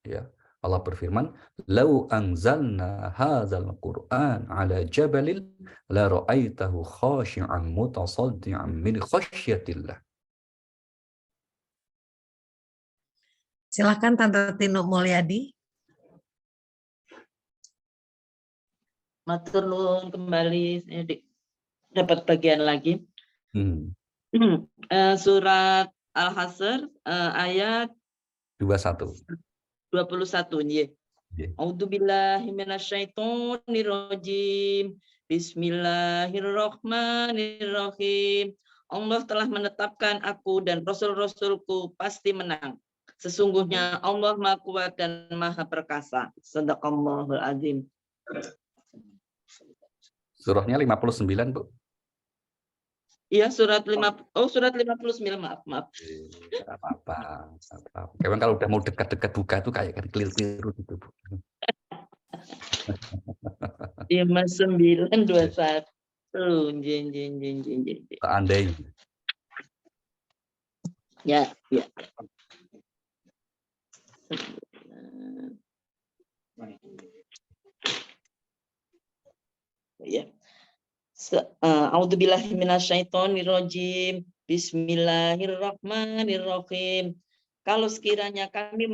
Ya. Allah berfirman, "Lau anzalna hadzal Qur'an 'ala jabalin la ra'aitahu khashi'an mutasaddian min khasyatillah." Silakan Tante Tinu Mulyadi. Matur nuwun kembali, saya dapat bagian lagi. Surat Al-Hasyr ayat 21. 21 nggih. A'udzubillahi minasyaitonirrajim. Bismillahirrahmanirrahim. Allah telah menetapkan aku dan rasul-rasulku pasti menang. Sesungguhnya Allah Maha Kuat dan Maha Perkasa. Shadaqallahul azim. Surahnya 59, Bu. Iya, surat 59, maaf. Enggak apa-apa. Memang kalau udah mau dekat-dekat buka itu kayak keliru-keliru gitu, Bu. 5921. Seandainya. Ya. Ya. A'udzubillahi minasyaitonirrajim. Bismillahirrahmanirrahim. Kalau sekiranya kami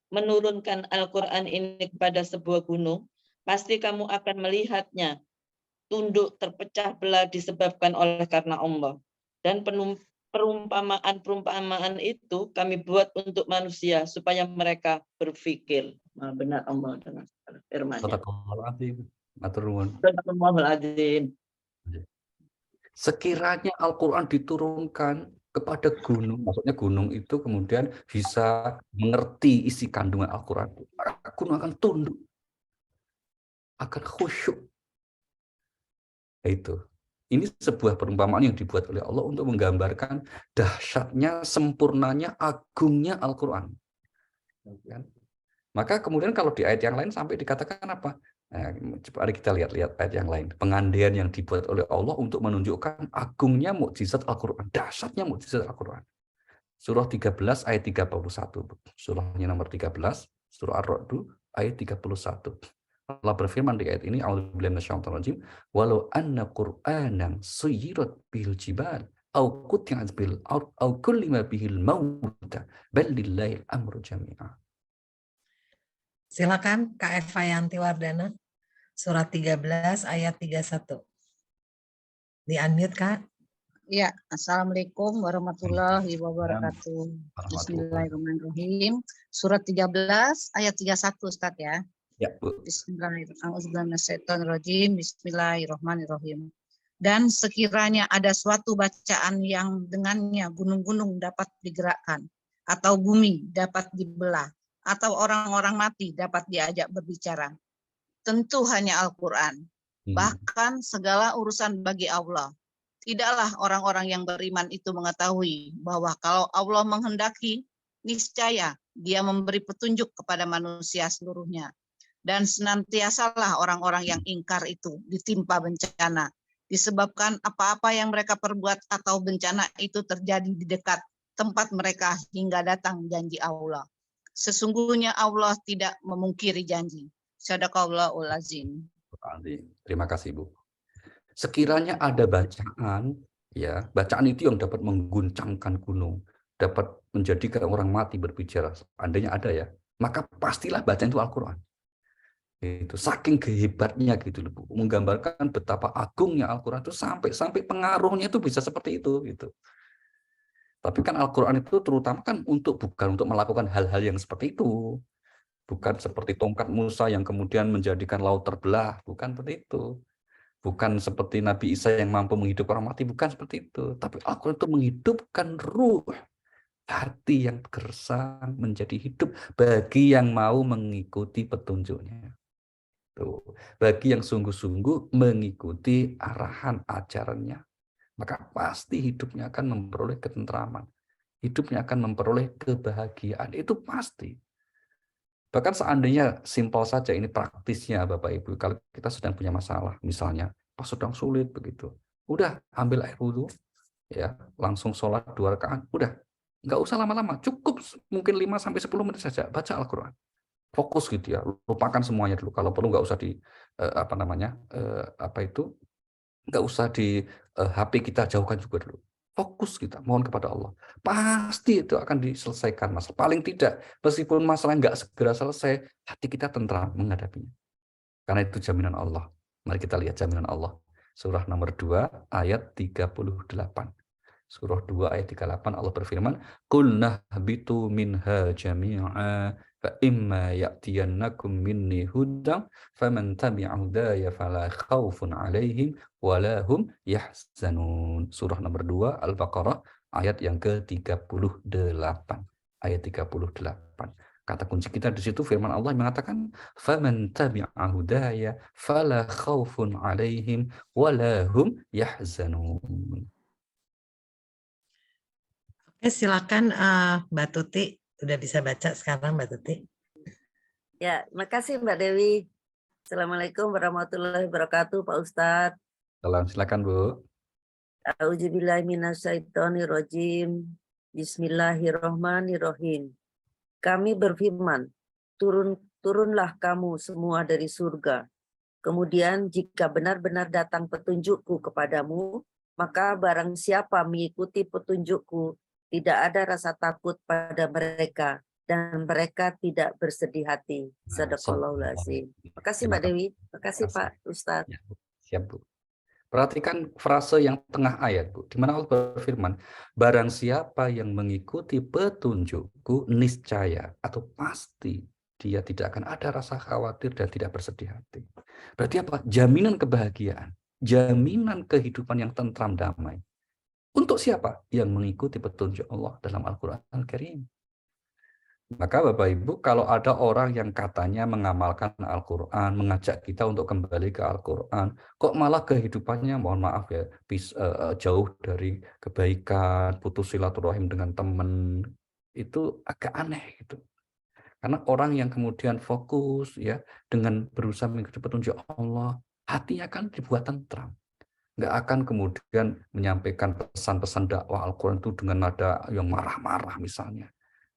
menurunkan Al-Quran ini kepada sebuah gunung, pasti kamu akan melihatnya tunduk terpecah belah disebabkan oleh karena Allah. Dan perumpamaan itu kami buat untuk manusia supaya mereka berpikir. Benar Allah dengan firman-Nya. Sekiranya Al-Quran diturunkan kepada gunung, maksudnya gunung itu kemudian bisa mengerti isi kandungan Al-Quran, gunung akan tunduk, akan khusyuk. Itu. Ini sebuah perumpamaan yang dibuat oleh Allah untuk menggambarkan dahsyatnya, sempurnanya, agungnya Al-Quran. Maka kemudian kalau di ayat yang lain sampai dikatakan apa? Nah, mari kita lihat ayat yang lain. Pengandaian yang dibuat oleh Allah untuk menunjukkan agungnya mukjizat Al-Quran, dahsyatnya mukjizat Al-Quran. Surah 13 ayat 31. Surahnya nomor 13, surah Ar-Ra'd ayat 31. Allah berfirman di ayat ini, a'udzubillahi minasyaitonirrajim, walau anna qur'anan suyirat bil jibal au quti'at bil ard au kullima bihil mauta bal lillahil amru jami'a. Silakan Kak Eva Yanti Wardana, surat 13 ayat 31. Di-unmute, Kak. Ya, Assalamualaikum warahmatullahi wabarakatuh. Bismillahirrahmanirrahim. Surat 13 ayat 31, Ustaz ya. Ya, Bu. Bismillahirrahmanirrahim. Bismillahirrahmanirrahim. Dan sekiranya ada suatu bacaan yang dengannya gunung-gunung dapat digerakkan, atau bumi dapat dibelah, atau orang-orang mati dapat diajak berbicara, tentu hanya Al-Quran. Bahkan segala urusan bagi Allah. Tidaklah orang-orang yang beriman itu mengetahui bahwa kalau Allah menghendaki, niscaya Dia memberi petunjuk kepada manusia seluruhnya. Dan senantiasalah orang-orang yang ingkar itu ditimpa bencana, disebabkan apa-apa yang mereka perbuat atau bencana itu terjadi di dekat tempat mereka hingga datang janji Allah. Sesungguhnya Allah tidak memungkiri janji. Shadaqallahul azim. Terima kasih, Bu. Sekiranya ada bacaan, ya, bacaan itu yang dapat mengguncangkan gunung, dapat menjadikan orang mati berbicara, andainya ada ya, maka pastilah bacaan itu Al-Quran. Itu saking hebatnya gitu loh, Bu. Menggambarkan betapa agungnya Al-Quran itu sampai pengaruhnya itu bisa seperti itu gitu. Tapi kan Al-Quran itu terutama kan bukan untuk melakukan hal-hal yang seperti itu. Bukan seperti tongkat Musa yang kemudian menjadikan laut terbelah, bukan seperti itu. Bukan seperti Nabi Isa yang mampu menghidupkan orang mati, bukan seperti itu. Tapi Al-Quran itu menghidupkan ruh, hati yang gersang menjadi hidup bagi yang mau mengikuti petunjuknya. Tuh. Bagi yang sungguh-sungguh mengikuti arahan ajarannya, maka pasti hidupnya akan memperoleh ketentraman. Hidupnya akan memperoleh kebahagiaan. Itu pasti. Bahkan seandainya simpel saja, ini praktisnya Bapak Ibu, kalau kita sedang punya masalah, misalnya pas sedang sulit begitu, udah ambil air wudhu, ya langsung sholat 2 rakaat, udah nggak usah lama-lama, cukup mungkin 5-10 menit saja baca Al-Quran, fokus gitu ya, lupakan semuanya dulu, kalau perlu nggak usah di nggak usah di HP kita jauhkan juga dulu. Fokus kita, mohon kepada Allah. Pasti itu akan diselesaikan masalah. Paling tidak, meskipun masalah nggak segera selesai, hati kita tentram menghadapinya. Karena itu jaminan Allah. Mari kita lihat jaminan Allah. Surah nomor 2, ayat 38. Surah 2, ayat 38, Allah berfirman, Qul nahbitu minha jami'a, fa imma ya'tiyannakum minni hudan, faman tabi'a hudaya fala khawfun 'alaihim wala hum yahzanun. Surah nomor 2 Al-Baqarah ayat yang ke-38. Ayat 38. Kata kunci kita di situ firman Allah yang mengatakan faman tabi'a hudaya fala khawfun 'alaihim wala hum yahzanun. Oke, silakan Mbak Tuti. Udah bisa baca sekarang Mbak Tuti. Ya, makasih Mbak Dewi. Assalamualaikum warahmatullahi wabarakatuh, Pak Ustadz. Salam, silakan Bu. A'udzubillahi minasyaitonirrajim. Bismillahirrahmanirrahim. Kami berfirman, turunlah kamu semua dari surga. Kemudian jika benar-benar datang petunjukku kepadamu, maka barang siapa mengikuti petunjukku, tidak ada rasa takut pada mereka dan mereka tidak bersedih hati. Shadaqallahul azim. Makasih Mbak Dewi. Makasih Pak Ustadz. Ya, siap Bu. Perhatikan frase yang tengah ayat Bu, di mana Allah berfirman, barang siapa yang mengikuti petunjukku niscaya atau pasti dia tidak akan ada rasa khawatir dan tidak bersedih hati. Berarti apa? Jaminan kebahagiaan, jaminan kehidupan yang tentram damai. Untuk siapa? Yang mengikuti petunjuk Allah dalam Al-Quran Al-Karim. Maka Bapak Ibu, kalau ada orang yang katanya mengamalkan Al-Quran, mengajak kita untuk kembali ke Al-Quran, kok malah kehidupannya, mohon maaf ya, jauh dari kebaikan, putus silaturahim dengan teman, itu agak aneh gitu. Karena orang yang kemudian fokus ya dengan berusaha mengikuti petunjuk Allah, hatinya kan dibuat tentram. Nggak akan kemudian menyampaikan pesan-pesan dakwah Al-Quran itu dengan nada yang marah-marah misalnya.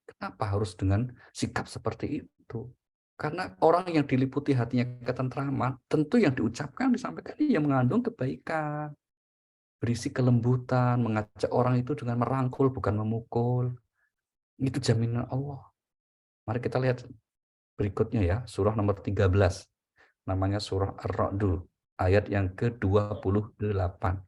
Kenapa harus dengan sikap seperti itu? Karena orang yang diliputi hatinya ketentraman, tentu yang diucapkan, disampaikan yang mengandung kebaikan. Berisi kelembutan, mengajak orang itu dengan merangkul, bukan memukul. Itu jaminan Allah. Mari kita lihat berikutnya ya, surah nomor 13. Namanya surah Ar-Ra'd, ayat yang ke-28.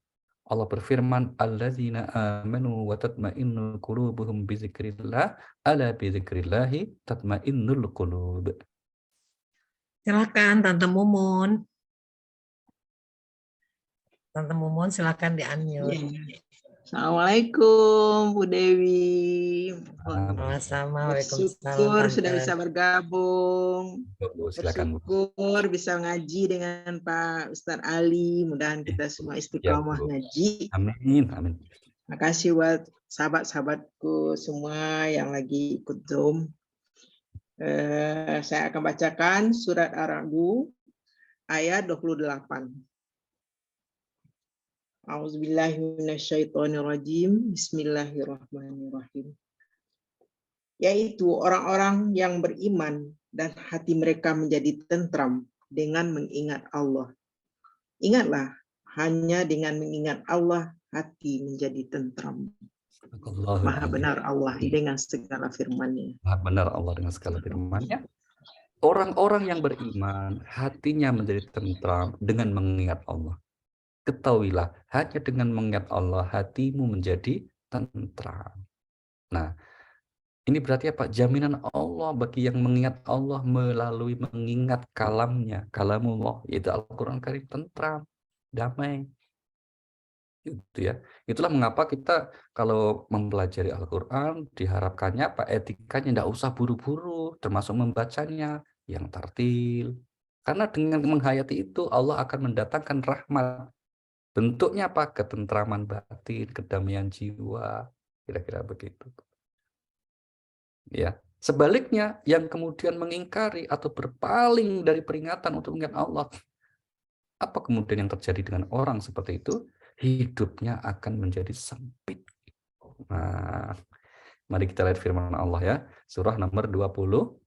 Allah berfirman, alladzina amanu wa tatma'innu qulubuhum bi dzikrillah, ala bi dzikrillahi tatma'innul qulub. Silakan Tante Mumun. Tante Mumun silakan di-unmute. Assalamualaikum Bu Dewi. Sama-sama. Bersyukur sudah bisa bergabung. Silakan, bersyukur bisa ngaji dengan Pak Ustadz Ali. Mudah-mudahan kita semua istiqomah ngaji. Amin. Amin. Makasih buat sahabat-sahabatku semua yang lagi ikut Zoom. Saya akan bacakan surat Ar-Ra'd ayat 28. A'udzubillahiminasyaitonirrajim. Bismillahirrahmanirrahim. Yaitu orang-orang yang beriman dan hati mereka menjadi tentram dengan mengingat Allah. Ingatlah, hanya dengan mengingat Allah hati menjadi tentram. Maha benar Allah dengan segala firman-Nya. Maha benar Allah dengan segala firman-Nya. Orang-orang yang beriman hatinya menjadi tentram dengan mengingat Allah. Ketahuilah, hanya dengan mengingat Allah hatimu menjadi tentram. Nah, ini berarti apa? Jaminan Allah bagi yang mengingat Allah melalui mengingat kalamnya, kalamullah, yaitu Al-Quran Karim, tentram, damai. Itu ya. Itulah mengapa kita kalau mempelajari Al-Quran diharapkannya apa? Etikanya tidak usah buru-buru, termasuk membacanya yang tartil. Karena dengan menghayati itu Allah akan mendatangkan rahmat. Bentuknya apa? Ketentraman batin, kedamaian jiwa, kira-kira begitu. Ya, sebaliknya yang kemudian mengingkari atau berpaling dari peringatan untuk mengingat Allah, apa kemudian yang terjadi dengan orang seperti itu? Hidupnya akan menjadi sempit. Nah, mari kita lihat firman Allah ya. Surah nomor 20,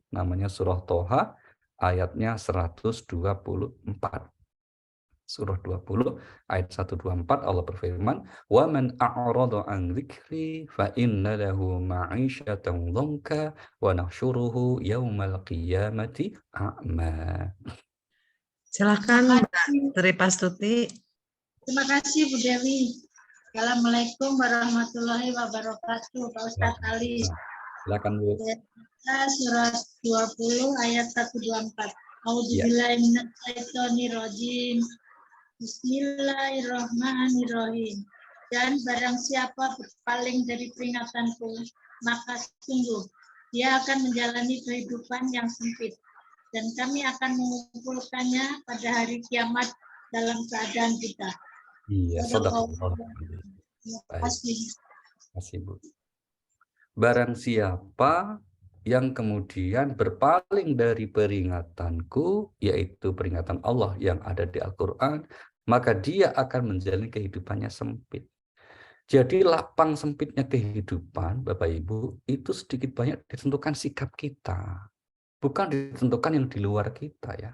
namanya surah Toha, ayatnya 124. Surah 20 ayat 124 Allah berfirman, "Wa man a'rada 'an dzikri fa inna lahu ma'isyatan dhanka wa nahsyuruhu yaumal qiyamati a'ma." Silakan Mbak Tri Pastuti. Terima kasih Bu Dewi. Assalamualaikum warahmatullahi wabarakatuh. Pak Ustadz Ali. Silakan Bu. Surat 20 ayat 124. A'udzubillahi minasyaitonirrajim. Bismillahirrahmanirrahim. Dan barang siapa berpaling dari peringatanku, maka sungguh dia akan menjalani kehidupan yang sempit. Dan kami akan mengumpulkannya pada hari kiamat dalam keadaan buta. Iya, sadaqallah. Baik. Kasih Bu. Barang siapa yang kemudian berpaling dari peringatanku, yaitu peringatan Allah yang ada di Al-Quran, maka dia akan menjalani kehidupannya sempit. Jadi lapang sempitnya kehidupan, Bapak Ibu, itu sedikit banyak ditentukan sikap kita. Bukan ditentukan yang di luar kita ya.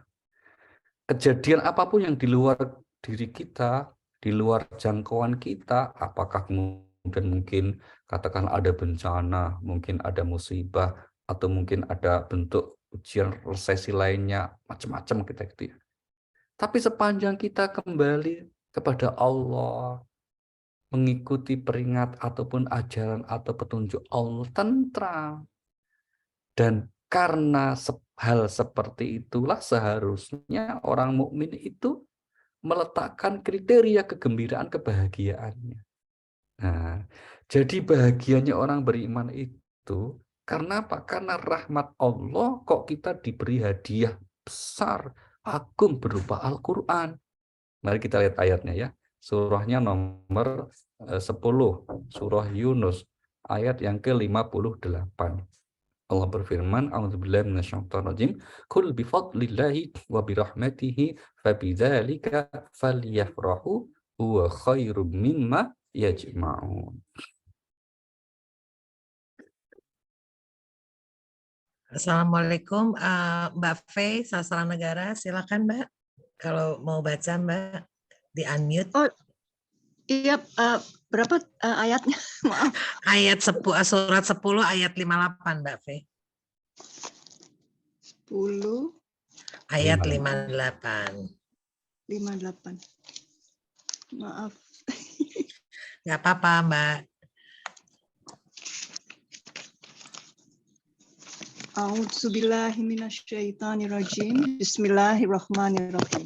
Kejadian apapun yang di luar diri kita, di luar jangkauan kita, apakah kemudian mungkin katakan ada bencana, mungkin ada musibah, atau mungkin ada bentuk ujian resesi lainnya, macam-macam kita gitu ya. Tapi sepanjang kita kembali kepada Allah, mengikuti peringat ataupun ajaran atau petunjuk Allah, tentram. Dan karena hal seperti itulah seharusnya orang mukmin itu meletakkan kriteria kegembiraan kebahagiaannya. Nah, jadi bahagianya orang beriman itu karena apa? Karena rahmat Allah kok kita diberi hadiah besar, agung berupa Al-Quran. Mari kita lihat ayatnya ya. Surahnya nomor 10, surah Yunus, ayat yang ke-58. Allah berfirman, "A'udzubillahi minasyaitonirrajim, qul bifadlillahi wa birahmatihi fabidzalika falyafrahu huwa khairum mimma yajma'un." Assalamualaikum, Mbak Fei, Sastra Negara. Silakan Mbak, kalau mau baca Mbak, di unmute. Oh, iya, berapa ayatnya? Maaf. Ayat surat 10 ayat 58 Mbak Fei. 10 ayat 58. 58. Maaf. Nggak apa-apa Mbak. A'udzubillahi minasyaitonirrajim. Bismillahirrahmanirrahim.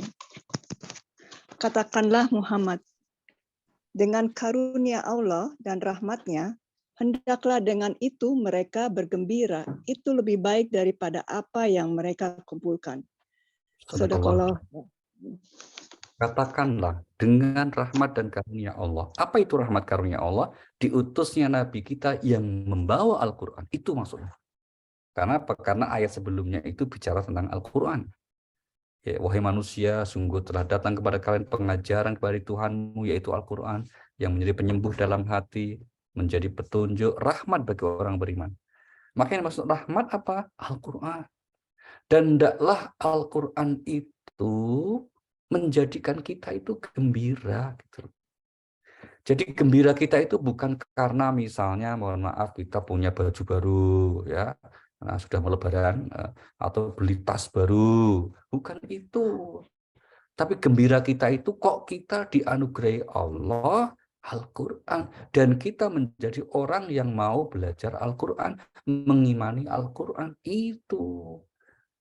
Katakanlah Muhammad, dengan karunia Allah dan rahmatnya, hendaklah dengan itu mereka bergembira. Itu lebih baik daripada apa yang mereka kumpulkan. Sadaqallah. Katakanlah dengan rahmat dan karunia Allah. Apa itu rahmat karunia Allah? Diutusnya Nabi kita yang membawa Al-Quran. Itu maksudnya. Karena apa? Karena ayat sebelumnya itu bicara tentang Al-Quran. Ya, wahai manusia, sungguh telah datang kepada kalian pengajaran kepada Tuhanmu, yaitu Al-Quran, yang menjadi penyembuh dalam hati, menjadi petunjuk, rahmat bagi orang beriman. Makanya maksud rahmat apa? Al-Quran. Dan hendaklah Al-Quran itu menjadikan kita itu gembira. Gitu. Jadi gembira kita itu bukan karena misalnya, mohon maaf, kita punya baju baru, ya, nah, sudah mau lebaran, atau beli tas baru. Bukan itu. Tapi gembira kita itu kok kita dianugerahi Allah Al-Quran. Dan kita menjadi orang yang mau belajar Al-Quran, mengimani Al-Quran. Itu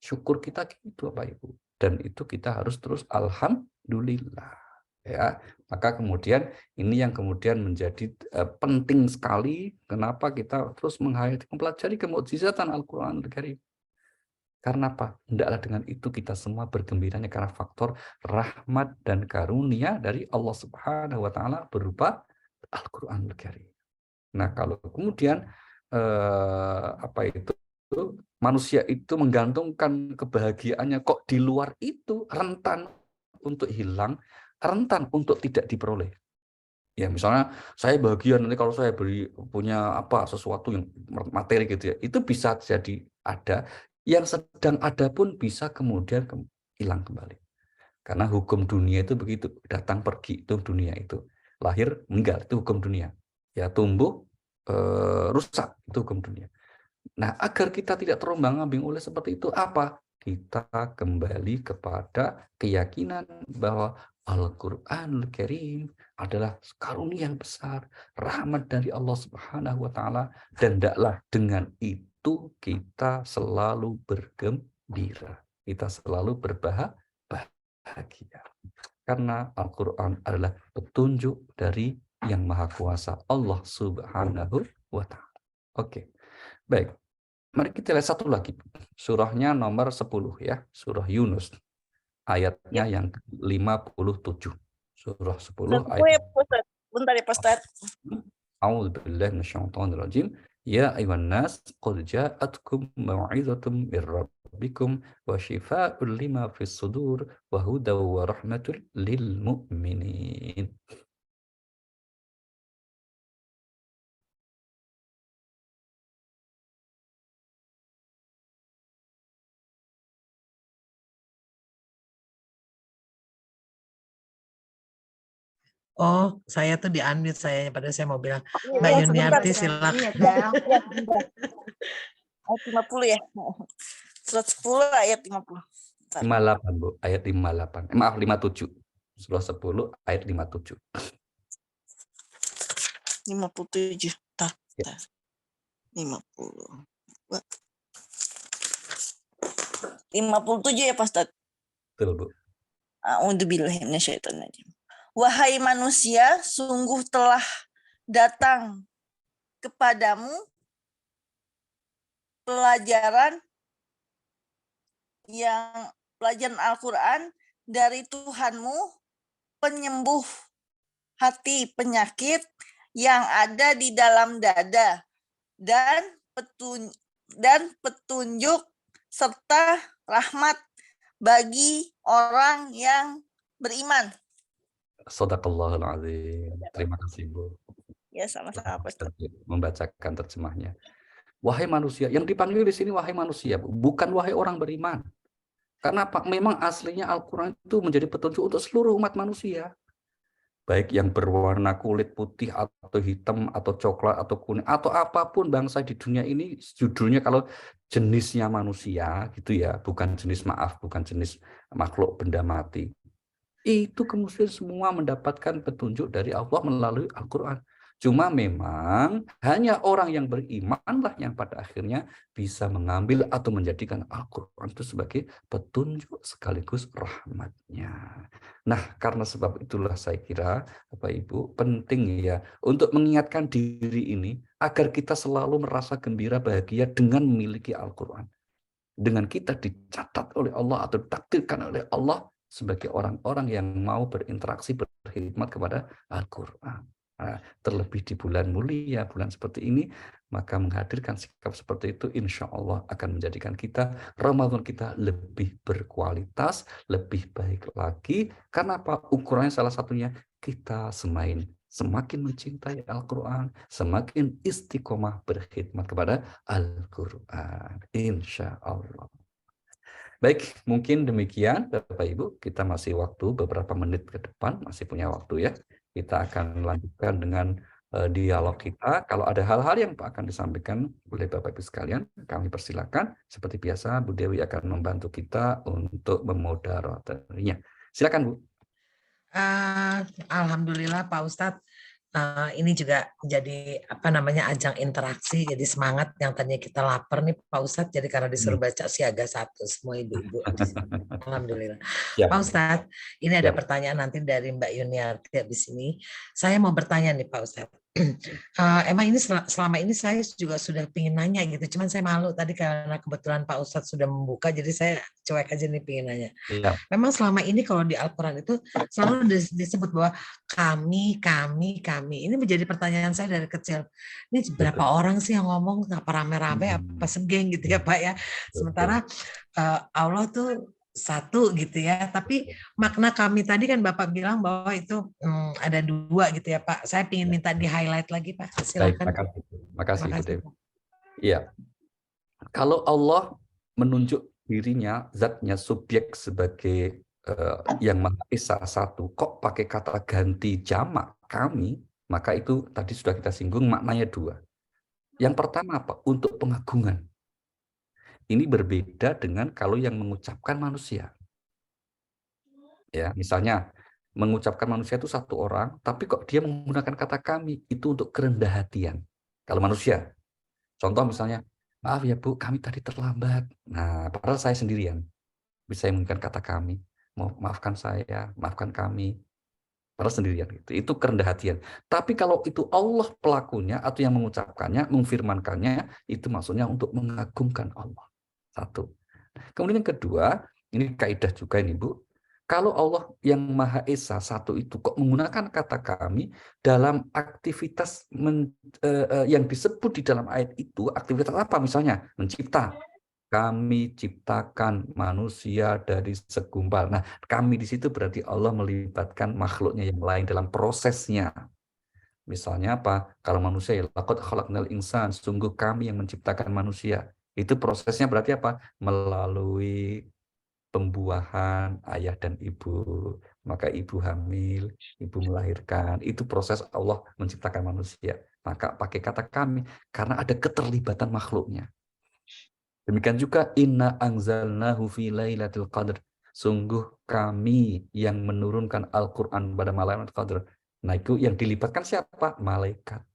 syukur kita gitu Bapak Ibu. Dan itu kita harus terus alhamdulillah. Ya, maka kemudian ini yang kemudian menjadi penting sekali. Kenapa kita terus menghayati, mempelajari kemukjizatan Al-Quran Al-Karim. Karena apa? Hendaklah dengan itu kita semua bergembiranya karena faktor rahmat dan karunia dari Allah Subhanahu wa taala berupa Al-Qur'an Al-Karim. Nah, kalau kemudian apa itu manusia itu menggantungkan kebahagiaannya kok di luar itu, rentan untuk hilang, rentan untuk tidak diperoleh. Ya, misalnya saya bahagia nanti kalau saya punya apa sesuatu yang materi gitu ya, itu bisa jadi ada, yang sedang ada pun bisa kemudian hilang kembali. Karena hukum dunia itu begitu, datang pergi itu dunia itu, lahir meninggal itu hukum dunia, ya tumbuh rusak itu hukum dunia. Nah, agar kita tidak terombang-ambing oleh seperti itu, apa? Kita kembali kepada keyakinan bahwa Al-Quran Al-Karim adalah karunia yang besar, rahmat dari Allah Subhanahu wa taala, dan hendaklah dengan itu kita selalu bergembira. Kita selalu berbahagia. Karena Al-Quran adalah petunjuk dari Yang Maha Kuasa, Allah Subhanahu wa taala. Oke. Baik. Mari kita lihat satu lagi. Surahnya nomor 10 ya, surah Yunus. Ayatnya yang 57. Surah 10 ayat. Bentar ya, Pak Ustaz. A'udzubillahi minasyaitonirrajim. Ya ayyuhan nas qad ja'atkum mau'izatum mir rabbikum wa shifaa'un lima fis sudur wa hudaw wa rahmatul lil mu'minin. Oh, saya tuh di-unmute sayanya, padahal saya mau bilang, Mbak Yuniarti silakan. Ayat 50 ya. Surat 10 ayat 50. 58, Bu. Ayat 58. Maaf, 57. Surah 10 ayat 57. 57. Tar. Ya. 50. 57 ya, Pak Ustaz. Betul, Bu. A'udzubillahi minasyaitonirrajim. Wahai manusia, sungguh telah datang kepadamu pelajaran Al-Quran dari Tuhanmu, penyembuh hati penyakit yang ada di dalam dada, dan petunjuk serta rahmat bagi orang yang beriman. Shadaqallahul azim. Terima kasih, Bu. Ya, sama-sama, Pak Ustaz. Membacakan terjemahnya. Wahai manusia, yang dipanggil di sini wahai manusia, bukan wahai orang beriman. Karena apa? Memang aslinya Al-Quran itu menjadi petunjuk untuk seluruh umat manusia. Baik yang berwarna kulit putih atau hitam atau coklat atau kuning atau apapun bangsa di dunia ini, judulnya kalau jenisnya manusia gitu ya, bukan jenis makhluk benda mati. Itu kemudian semua mendapatkan petunjuk dari Allah melalui Al-Quran. Cuma memang hanya orang yang berimanlah yang pada akhirnya bisa mengambil atau menjadikan Al-Quran itu sebagai petunjuk sekaligus rahmatnya. Nah, karena sebab itulah saya kira Bapak Ibu penting ya untuk mengingatkan diri ini agar kita selalu merasa gembira bahagia dengan memiliki Al-Quran. Dengan kita dicatat oleh Allah atau ditakdirkan oleh Allah sebagai orang-orang yang mau berinteraksi, berkhidmat kepada Al-Quran. Nah, terlebih di bulan mulia, bulan seperti ini, maka menghadirkan sikap seperti itu insya Allah akan menjadikan kita, Ramadan kita lebih berkualitas, lebih baik lagi. Karena apa? Ukurannya salah satunya kita semakin mencintai Al-Quran, semakin istiqomah berkhidmat kepada Al-Quran. Insya Allah. Baik, mungkin demikian Bapak Ibu. Kita masih waktu beberapa menit ke depan, masih punya waktu ya. Kita akan lanjutkan dengan dialog kita. Kalau ada hal-hal yang akan disampaikan oleh Bapak Ibu sekalian, kami persilakan. Seperti biasa, Bu Dewi akan membantu kita untuk memoderatorinya. Silakan Bu. Alhamdulillah Pak Ustadz. Ini juga jadi ajang interaksi, jadi semangat yang tadinya kita lapar nih Pak Ustadz, jadi karena disuruh baca siaga 1 semua ibu-ibu di sini. Alhamdulillah. Ya. Pak Ustadz, ini ada Ya. pertanyaan nanti dari Mbak Yuniarti habis ini. Saya mau bertanya nih Pak Ustadz. Emang ini selama ini saya juga sudah pengen nanya gitu, cuman saya malu tadi karena kebetulan Pak Ustadz sudah membuka, jadi saya cuek aja nih pengen nanya. Ya. Memang selama ini kalau di Al-Quran itu selalu disebut bahwa kami. Ini menjadi pertanyaan saya dari kecil. Ini berapa orang sih yang ngomong, apa rame-rame, apa segeng gitu ya Pak ya. Sementara Allah tuh satu gitu ya, tapi makna kami tadi kan Bapak bilang bahwa itu ada 2 gitu ya Pak. Saya ingin minta di highlight lagi Pak. Silakan. Baik, makasih Bu Dewi. Iya, kalau Allah menunjuk dirinya, zatnya, subjek sebagai yang Maha Esa satu, kok pakai kata ganti jamak kami, maka itu tadi sudah kita singgung maknanya 2. Yang pertama apa? Untuk pengagungan. Ini berbeda dengan kalau yang mengucapkan manusia. Ya, misalnya mengucapkan manusia itu 1 orang, tapi kok dia menggunakan kata kami, itu untuk kerendah hatian. Kalau manusia, contoh misalnya, maaf ya Bu, kami tadi terlambat. Nah, padahal saya sendirian. Bisa menggunakan kata kami, maafkan saya, maafkan kami. Padahal sendirian. Itu kerendah hatian. Tapi kalau itu Allah pelakunya atau yang mengucapkannya, memfirmankannya, itu maksudnya untuk mengagungkan Allah. 1. Kemudian yang kedua, ini kaidah juga ini Bu. Kalau Allah yang Maha Esa satu itu kok menggunakan kata kami dalam aktivitas yang disebut di dalam ayat itu, aktivitas apa misalnya? Mencipta. Kami ciptakan manusia dari segumpal. Nah, kami di situ berarti Allah melibatkan makhluknya yang lain dalam prosesnya. Misalnya apa? Kalau manusia ya laqad khalaqnal insan, sungguh kami yang menciptakan manusia. Itu prosesnya berarti apa? Melalui pembuahan ayah dan ibu, maka ibu hamil, ibu melahirkan, itu proses Allah menciptakan manusia. Maka pakai kata kami karena ada keterlibatan makhluknya. Demikian juga inna anzalnahu fi lailatul qadr, sungguh kami yang menurunkan Al-Qur'an pada malam Qadar. Nah, itu yang dilibatkan siapa? Malaikat.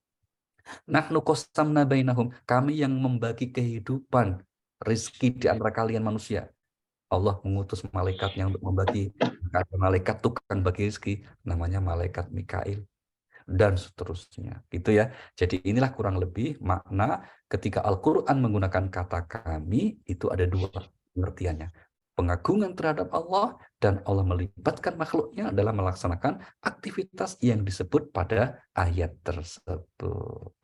Nahnu qassamna bainahum, kami yang membagi kehidupan rezeki di antara kalian manusia. Allah mengutus malaikatnya untuk membagi. Ada malaikat tukang bagi rezeki, namanya malaikat Mikail, dan seterusnya. Gitu ya. Jadi inilah kurang lebih makna ketika Al-Quran menggunakan kata kami, itu ada 2 pengertiannya. Pengagungan terhadap Allah, dan Allah melibatkan makhluknya dalam melaksanakan aktivitas yang disebut pada ayat tersebut.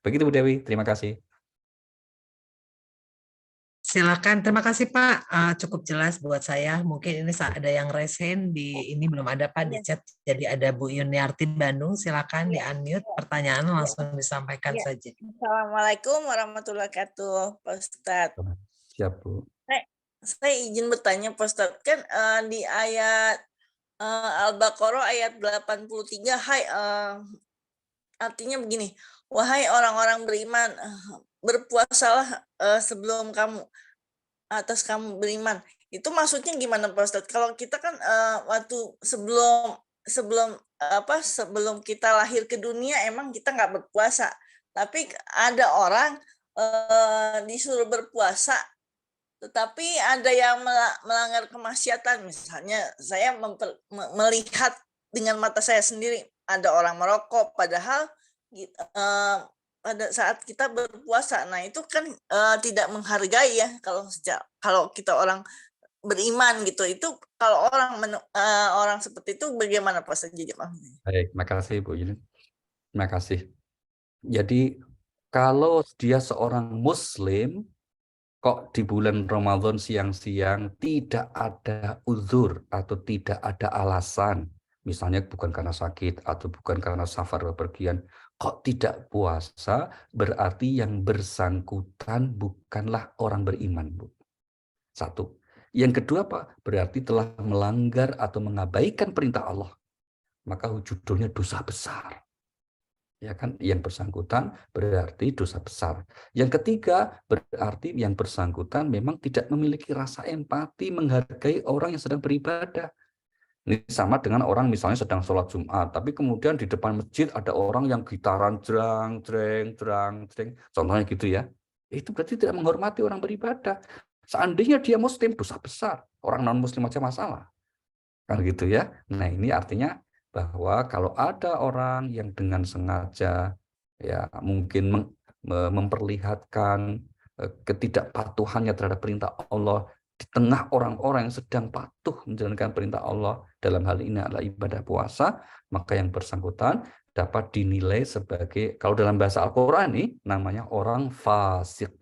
Begitu Bu Dewi, terima kasih. Silakan, terima kasih Pak. Cukup jelas buat saya. Mungkin ini ada yang resen ini belum ada Pak di chat. Jadi ada Bu Yuniarti Bandung. Silakan di unmute pertanyaan langsung disampaikan saja. Assalamualaikum warahmatullahi wabarakatuh, Pak Ustadz. Siap Bu. Saya izin bertanya Pak Ustadz, kan di ayat Al-Baqarah ayat 83, artinya begini, wahai orang-orang beriman, berpuasalah sebelum kamu beriman. Itu maksudnya gimana Pak Ustadz? Kalau kita kan waktu sebelum kita lahir ke dunia emang kita nggak berpuasa, tapi ada orang disuruh berpuasa, tetapi ada yang melanggar kemaksiatan. Misalnya saya melihat dengan mata saya sendiri ada orang merokok, padahal pada saat kita berpuasa, nah itu kan tidak menghargai ya kalau kita orang beriman gitu. Itu kalau orang seperti itu bagaimana Pak Ustadz? Baik, makasih Bu Yuni. Terima kasih. Jadi kalau dia seorang Muslim, kok di bulan Ramadan siang-siang tidak ada uzur atau tidak ada alasan, misalnya bukan karena sakit atau bukan karena safar bepergian, kok tidak puasa, berarti yang bersangkutan bukanlah orang beriman, Bu. Satu. Yang kedua, Pak, berarti telah melanggar atau mengabaikan perintah Allah. Maka judulnya dosa besar. Ya kan, yang bersangkutan berarti dosa besar. Yang ketiga, berarti yang bersangkutan memang tidak memiliki rasa empati menghargai orang yang sedang beribadah. Ini sama dengan orang misalnya sedang sholat Jumat, tapi kemudian di depan masjid ada orang yang gitaran jrang, jreng, jrang, jreng. Contohnya gitu ya. Itu berarti tidak menghormati orang beribadah. Seandainya dia Muslim, dosa besar. Orang non-Muslim aja masalah. Kan gitu ya. Nah, ini artinya bahwa kalau ada orang yang dengan sengaja ya mungkin memperlihatkan ketidakpatuhannya terhadap perintah Allah di tengah orang-orang yang sedang patuh menjalankan perintah Allah, dalam hal ini adalah ibadah puasa, maka yang bersangkutan dapat dinilai sebagai, kalau dalam bahasa Al-Quran ini namanya orang fasik.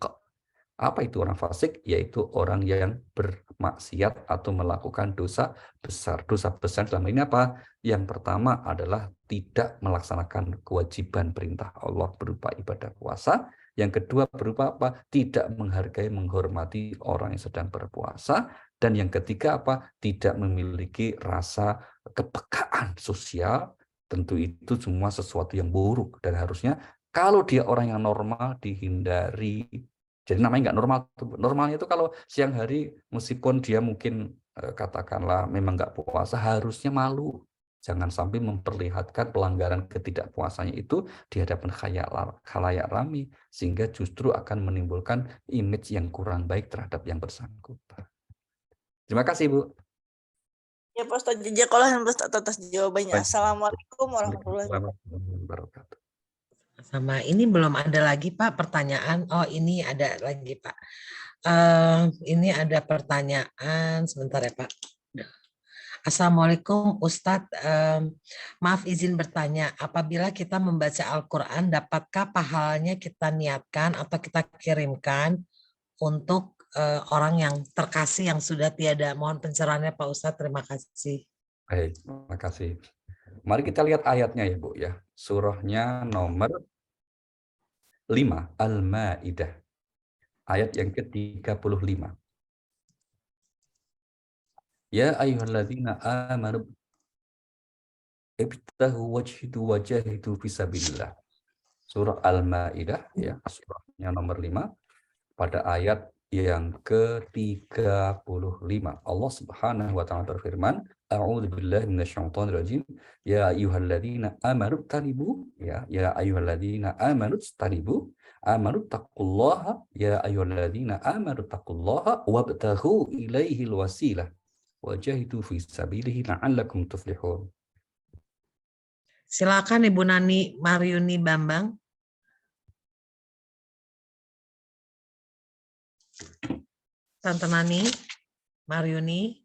Apa itu orang fasik? Yaitu orang yang bermaksiat atau melakukan dosa besar. Dosa besar dalam ini apa? Yang pertama adalah tidak melaksanakan kewajiban perintah Allah berupa ibadah puasa. Yang kedua berupa apa? Tidak menghargai, menghormati orang yang sedang berpuasa. Dan yang ketiga apa? Tidak memiliki rasa kepekaan sosial. Tentu itu semua sesuatu yang buruk. Dan harusnya kalau dia orang yang normal dihindari. Jadi namanya nggak normal. Normalnya itu kalau siang hari meskipun dia mungkin katakanlah memang nggak puasa, harusnya malu. Jangan sampai memperlihatkan pelanggaran ketidakpuasanya itu di hadapan khalayak ramai, sehingga justru akan menimbulkan image yang kurang baik terhadap yang bersangkutan. Terima kasih, Bu. Ya, Pak Ustadz, jazakallah atas jawabannya. Assalamualaikum warahmatullahi wabarakatuh. Sama ini belum ada lagi Pak pertanyaan. Oh ini ada lagi Pak. Ini ada pertanyaan sebentar ya Pak. Assalamualaikum Ustadz. Maaf izin bertanya. Apabila kita membaca Al-Quran, dapatkah pahalanya kita niatkan atau kita kirimkan untuk orang yang terkasih yang sudah tiada? Mohon pencerahannya Pak Ustadz. Terima kasih. Baik, terima kasih. Mari kita lihat ayatnya ya Bu ya. Surahnya nomor 5, Al-Maidah. Ayat yang ke-35. Ya ayyuhalladzina amanu ibtahu wajahidu fisabilillah. Surah Al-Maidah ya, surahnya nomor 5 pada ayat yang ke-35. Allah Subhanahu wa taala berfirman, A'udzubillahi minasyaitonirrajim. Ya ayyuhalladzina amanu tanibu ya ayyuhalladzina amanu tanibu amanu taqullaha ya ayyuhalladzina amanu taqullaha wabtaghu ilaihil wasilah wajahidu fi sabilihi la'allakum tuflihun. Silakan Ibu Nani Mariuni Bambang. Tante Nani Mariuni,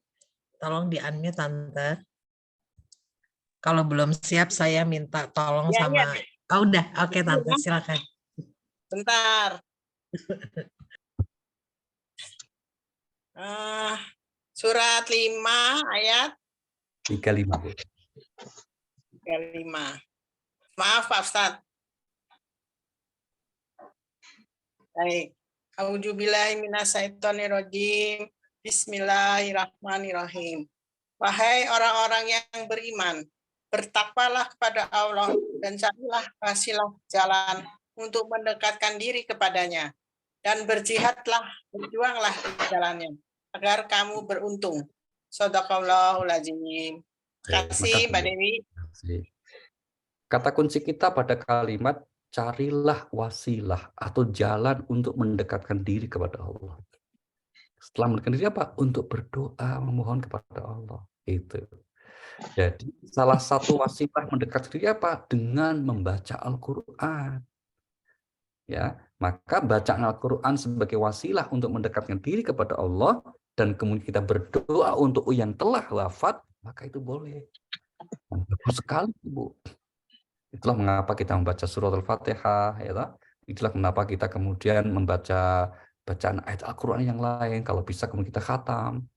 tolong di-unmute Tante. Kalau belum siap saya minta tolong ya, sama. Ya. Oh udah, oke Tante, silakan. Bentar. Surat 5 ayat 35. 35. Maaf Pak Ustadz. Baik. A'udzubillahi minasyaitonirrajim. Bismillahirrahmanirrahim. Wahai orang-orang yang beriman, bertakwalah kepada Allah dan carilah wasilah jalan untuk mendekatkan diri kepadanya, dan berjihadlah, berjuanglah di jalannya agar kamu beruntung. Shadaqallahul azim. Terima kasih Mbak Dewi. Kata kunci kita pada kalimat carilah wasilah atau jalan untuk mendekatkan diri kepada Allah. Setelah mendekatkan diri apa? Untuk berdoa, memohon kepada Allah. Itu. Jadi salah satu wasilah mendekatkan diri apa? Dengan membaca Al-Quran. Ya, maka bacaan Al-Quran sebagai wasilah untuk mendekatkan diri kepada Allah dan kemudian kita berdoa untuk yang telah wafat, maka itu boleh. Bagus sekali, Bu. Itulah mengapa kita membaca surat Al-Fatihah, ya toh. Itulah kenapa kita kemudian membaca bacaan ayat Al-Quran yang lain. Kalau bisa kemudian kita khatam.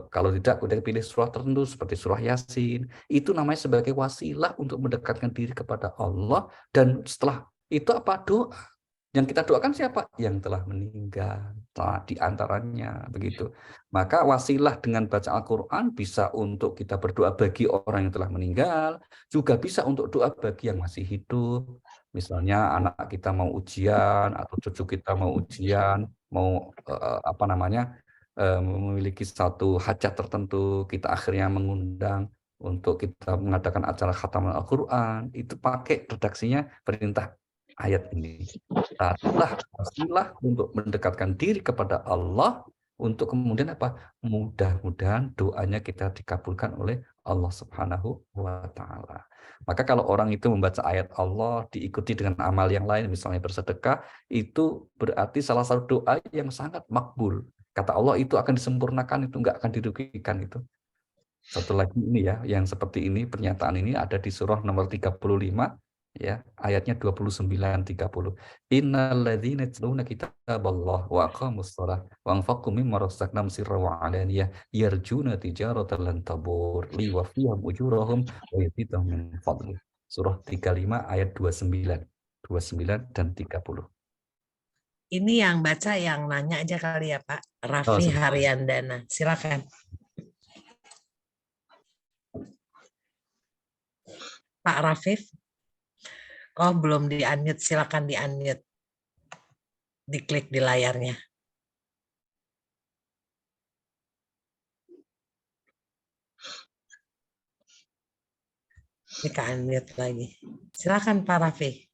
Kalau tidak, kita pilih surah tertentu seperti surah Yasin. Itu namanya sebagai wasilah untuk mendekatkan diri kepada Allah. Dan setelah itu apa? Doa. Yang kita doakan siapa? Yang telah meninggal. Nah, di antaranya begitu. Maka wasilah dengan baca Al-Quran bisa untuk kita berdoa bagi orang yang telah meninggal, juga bisa untuk doa bagi yang masih hidup. Misalnya anak kita mau ujian atau cucu kita mau ujian, mau memiliki satu hajat tertentu, kita akhirnya mengundang untuk kita mengadakan acara khataman Al-Quran, itu pakai redaksinya perintah ayat ini. Adalah wasilah untuk mendekatkan diri kepada Allah, untuk kemudian apa? Mudah-mudahan doanya kita dikabulkan oleh Allah Subhanahu wa Ta'ala. Maka kalau orang itu membaca ayat Allah diikuti dengan amal yang lain, misalnya bersedekah, itu berarti salah satu doa yang sangat makbul. Kata Allah itu akan disempurnakan, itu enggak akan dirugikan itu. Satu lagi ini ya, yang seperti ini, pernyataan ini ada di surah nomor 35, ya, ayatnya 29-30. Innalladzina yatluna kitaballah wa aqamus shalah wa anfaqu mimma razaqnahum sirran wa alaniyah yarjuna tijaratan lan tabur liwafiyahum ujurahum wa yazidahum min fadli. Surah 35 ayat 29 dan 30. Ini yang baca yang nanya aja kali ya Pak. Raffi sebentar. Haryandana. Silakan. Pak Rafif. Oh, belum di-unmute. Silakan di-unmute. Diklik di layarnya. Di-unmute lagi. Silakan Pak Rafif.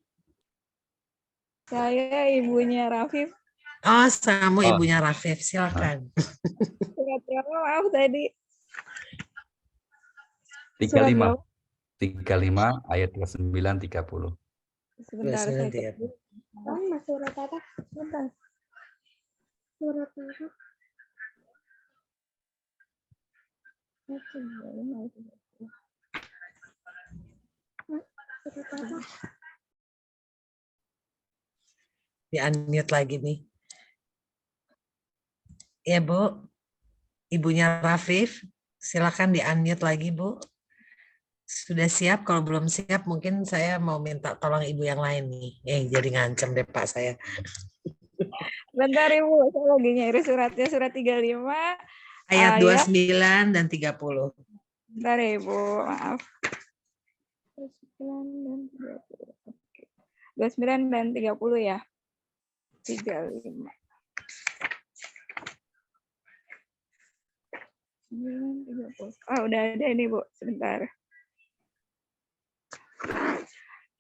Saya ibunya Rafif. Oh, kamu ibunya Rafif. Silakan. Surat berapa? Maaf tadi. 35 ayat 29-30. Sebentar saya cek. Surat apa? Sebentar. Surat apa? Di-unmute lagi nih. Ya, Bu. Ibunya Rafif, silakan di-unmute lagi, Bu. Sudah siap? Kalau belum siap, mungkin saya mau minta tolong ibu yang lain nih. Jadi ngancem deh Pak saya. Bentar Ibu, saya lagi nyari suratnya, surat 35. Ayat 29 dan 30. Bentar Ibu, maaf. 29 dan 30 ya. 35. 30. Oh, udah ada ini Bu, sebentar.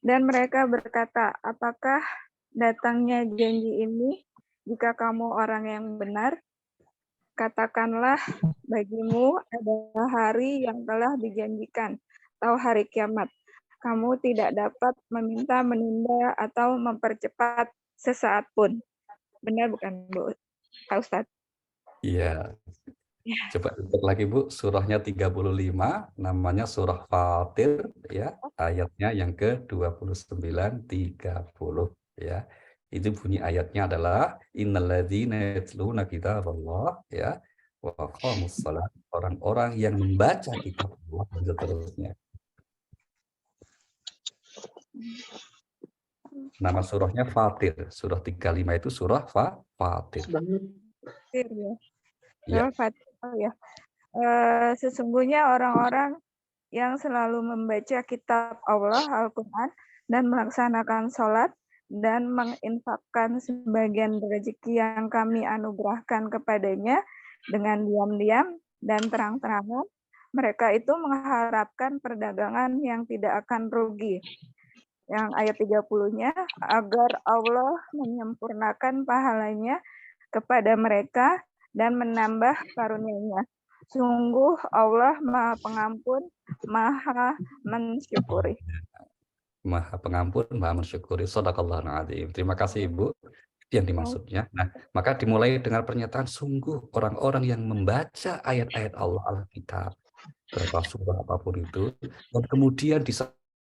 Dan mereka berkata, apakah datangnya janji ini jika kamu orang yang benar? Katakanlah bagimu adalah hari yang telah dijanjikan, atau hari kiamat. Kamu tidak dapat meminta, menunda, atau mempercepat sesaat pun. Benar bukan Bu? Pak Ustadz? Iya. Coba lihat lagi Bu, surahnya 35, namanya surah Fatir, ya, ayatnya yang ke-29-30, ya. Itu bunyi ayatnya adalah innalladzina yatluna kitaballah, ya, wa aqamus shalah, orang-orang yang membaca kitab Allah dan seterusnya. Nama surahnya Fatir, surah 35 itu surah Fatir. Fatir ya. Ya. Ya. Sesungguhnya orang-orang yang selalu membaca kitab Allah, Al-Quran, dan melaksanakan sholat, dan menginfakkan sebagian rezeki yang kami anugerahkan kepadanya dengan diam-diam dan terang-terangan, mereka itu mengharapkan perdagangan yang tidak akan rugi. Yang ayat 30-nya, agar Allah menyempurnakan pahalanya kepada mereka dan menambah karunia-Nya. Sungguh Allah Maha Pengampun, Maha Mensyukuri. Maha Pengampun, Maha Mensyukuri. Shadaqallahul adzim. Terima kasih Ibu. Yang dimaksudnya. Nah, maka dimulai dengan pernyataan sungguh orang-orang yang membaca ayat-ayat Allah Alkitab, berapa surah apapun itu, dan kemudian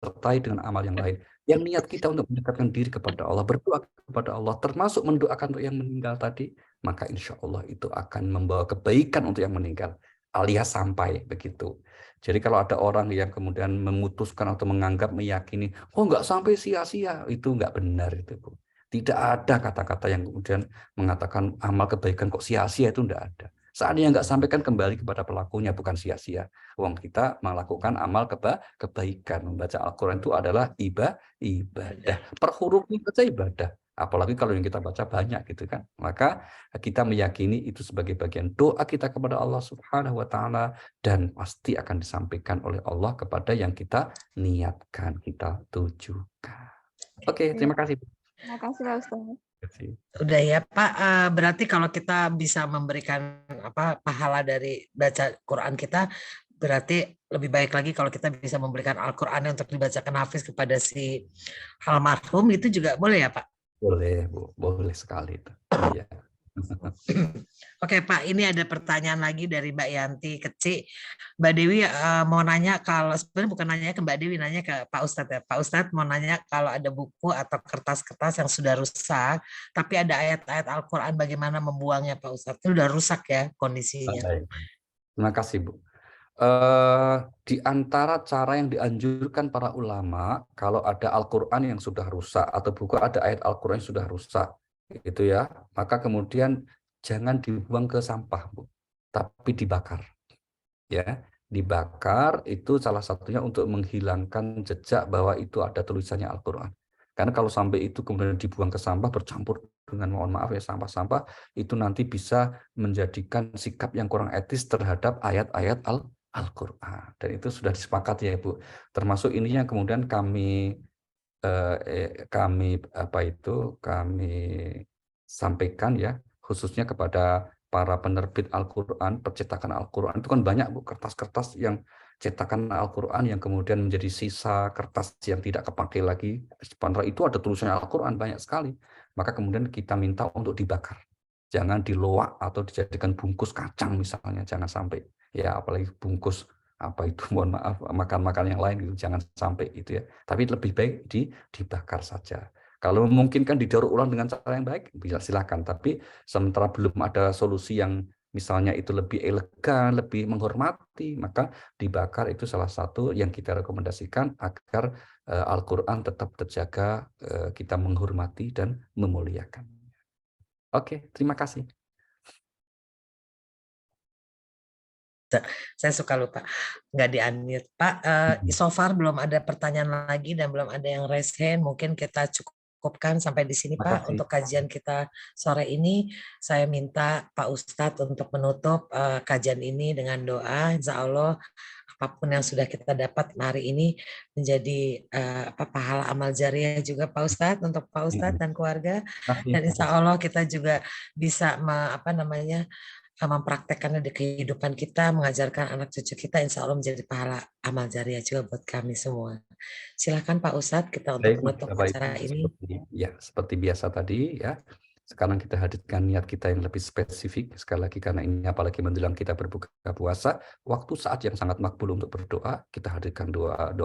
sertai dengan amal yang lain. Yang niat kita untuk mendekatkan diri kepada Allah, berdoa kepada Allah, termasuk mendoakan untuk yang meninggal tadi, maka insya Allah itu akan membawa kebaikan untuk yang meninggal, alias sampai begitu. Jadi kalau ada orang yang kemudian memutuskan atau menganggap, meyakini, oh nggak sampai sia-sia, itu nggak benar itu, Bu. Tidak ada kata-kata yang kemudian mengatakan amal kebaikan kok sia-sia, itu enggak ada. Seandainya nggak sampaikan kembali kepada pelakunya, bukan sia-sia. Uang kita melakukan amal kebaikan. Membaca Al-Quran itu adalah ibadah. Per hurufnya saja ibadah. Apalagi kalau yang kita baca banyak gitu kan. Maka kita meyakini itu sebagai bagian doa kita kepada Allah Subhanahu wa Ta'ala, dan pasti akan disampaikan oleh Allah kepada yang kita niatkan, kita tujukan. Oke, terima kasih. Terima kasih Pak Ustaz. Udah ya Pak, berarti kalau kita bisa memberikan pahala dari baca Quran kita, berarti lebih baik lagi kalau kita bisa memberikan Al-Quran untuk dibacakan hafiz kepada si almarhum, itu juga boleh ya Pak? Boleh Bu, boleh sekali itu. Iya. Oke Pak, ini ada pertanyaan lagi dari Mbak Yanti Kecik. Mbak Dewi mau nanya, kalau sebenarnya bukan nanya ke Mbak Dewi, nanya ke Pak Ustadz ya. Pak Ustadz mau nanya, kalau ada buku atau kertas-kertas yang sudah rusak, tapi ada ayat-ayat Al-Quran, bagaimana membuangnya Pak Ustadz? Itu udah rusak ya kondisinya. Baik. Terima kasih Bu. Di antara cara yang dianjurkan para ulama, kalau ada Al-Quran yang sudah rusak atau buku ada ayat Al-Quran yang sudah rusak, gitu ya, maka kemudian jangan dibuang ke sampah, Bu, tapi dibakar. Ya, dibakar itu salah satunya untuk menghilangkan jejak bahwa itu ada tulisannya Al-Quran. Karena kalau sampai itu kemudian dibuang ke sampah bercampur dengan, mohon maaf ya, sampah-sampah, itu nanti bisa menjadikan sikap yang kurang etis terhadap ayat-ayat Al-Quran. Dan itu sudah disepakati ya Bu. Termasuk ini yang kemudian kami sampaikan ya, khususnya kepada para penerbit Al-Quran, percetakan Al-Quran. Itu kan banyak Bu, kertas-kertas yang cetakan Al-Quran yang kemudian menjadi sisa kertas yang tidak kepakai lagi. Sebenarnya itu ada tulisannya Al-Quran banyak sekali. Maka kemudian kita minta untuk dibakar. Jangan diloak atau dijadikan bungkus kacang misalnya, jangan sampai. Ya, apalagi bungkus apa itu, mohon maaf, makan-makan yang lain gitu, jangan sampai itu ya. Tapi lebih baik dibakar saja. Kalau memungkinkan didaur ulang dengan cara yang baik, bisa silakan. Tapi sementara belum ada solusi yang misalnya itu lebih elegan, lebih menghormati, maka dibakar itu salah satu yang kita rekomendasikan agar Al-Quran tetap terjaga, kita menghormati dan memuliakan. Oke, terima kasih. Saya suka lupa, nggak di-unmute. Pak, so far belum ada pertanyaan lagi dan belum ada yang raise hand. Mungkin kita cukupkan sampai di sini Pak untuk kajian kita sore ini. Saya minta Pak Ustadz untuk menutup kajian ini dengan doa. Insya Allah apapun yang sudah kita dapat hari ini menjadi pahala amal jariah juga Pak Ustadz, untuk Pak Ustadz dan keluarga. Dan insya Allah kita juga bisa mempraktekkannya di kehidupan kita, mengajarkan anak cucu kita, insya Allah menjadi pahala amal jariah juga buat kami semua. Silakan Pak Ustadz, kita untuk menutup acara ini. Seperti biasa tadi ya. Sekarang kita hadirkan niat kita yang lebih spesifik. Sekali lagi karena ini apalagi menjelang kita berbuka puasa, waktu saat yang sangat makbul untuk berdoa, kita hadirkan doa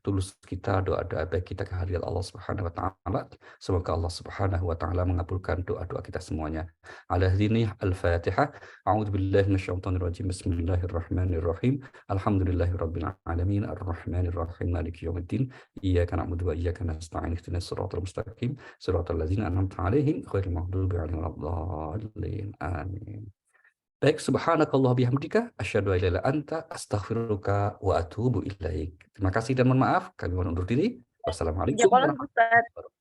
tulus kita, doa baik kita kehadirat Allah Subhanahu wa Ta'ala. Semoga Allah Subhanahu wa Ta'ala mengabulkan doa-doa kita semuanya. Ala hadini al-Fatihah. A'udzubillahi minasyaitonirrajim. Bismillahirrahmanirrahim. Alhamdulillahirabbil alamin arrahmanirrahim maliki yaumiddin. Iyyaka na'budu wa iyyaka nasta'in. Ihdinas siratal mustaqim. Siratal ladzina an'amta 'alaihim ghairil maghdubi 'alaihim waladdallin. Amin. Baik, subhanakallah bihamdika asyhadu an la ilaha illa anta astaghfiruka wa atubu ilaik. Terima kasih dan mohon maaf, kami mohon undur diri. Wassalamualaikum warahmatullahi wabarakatuh.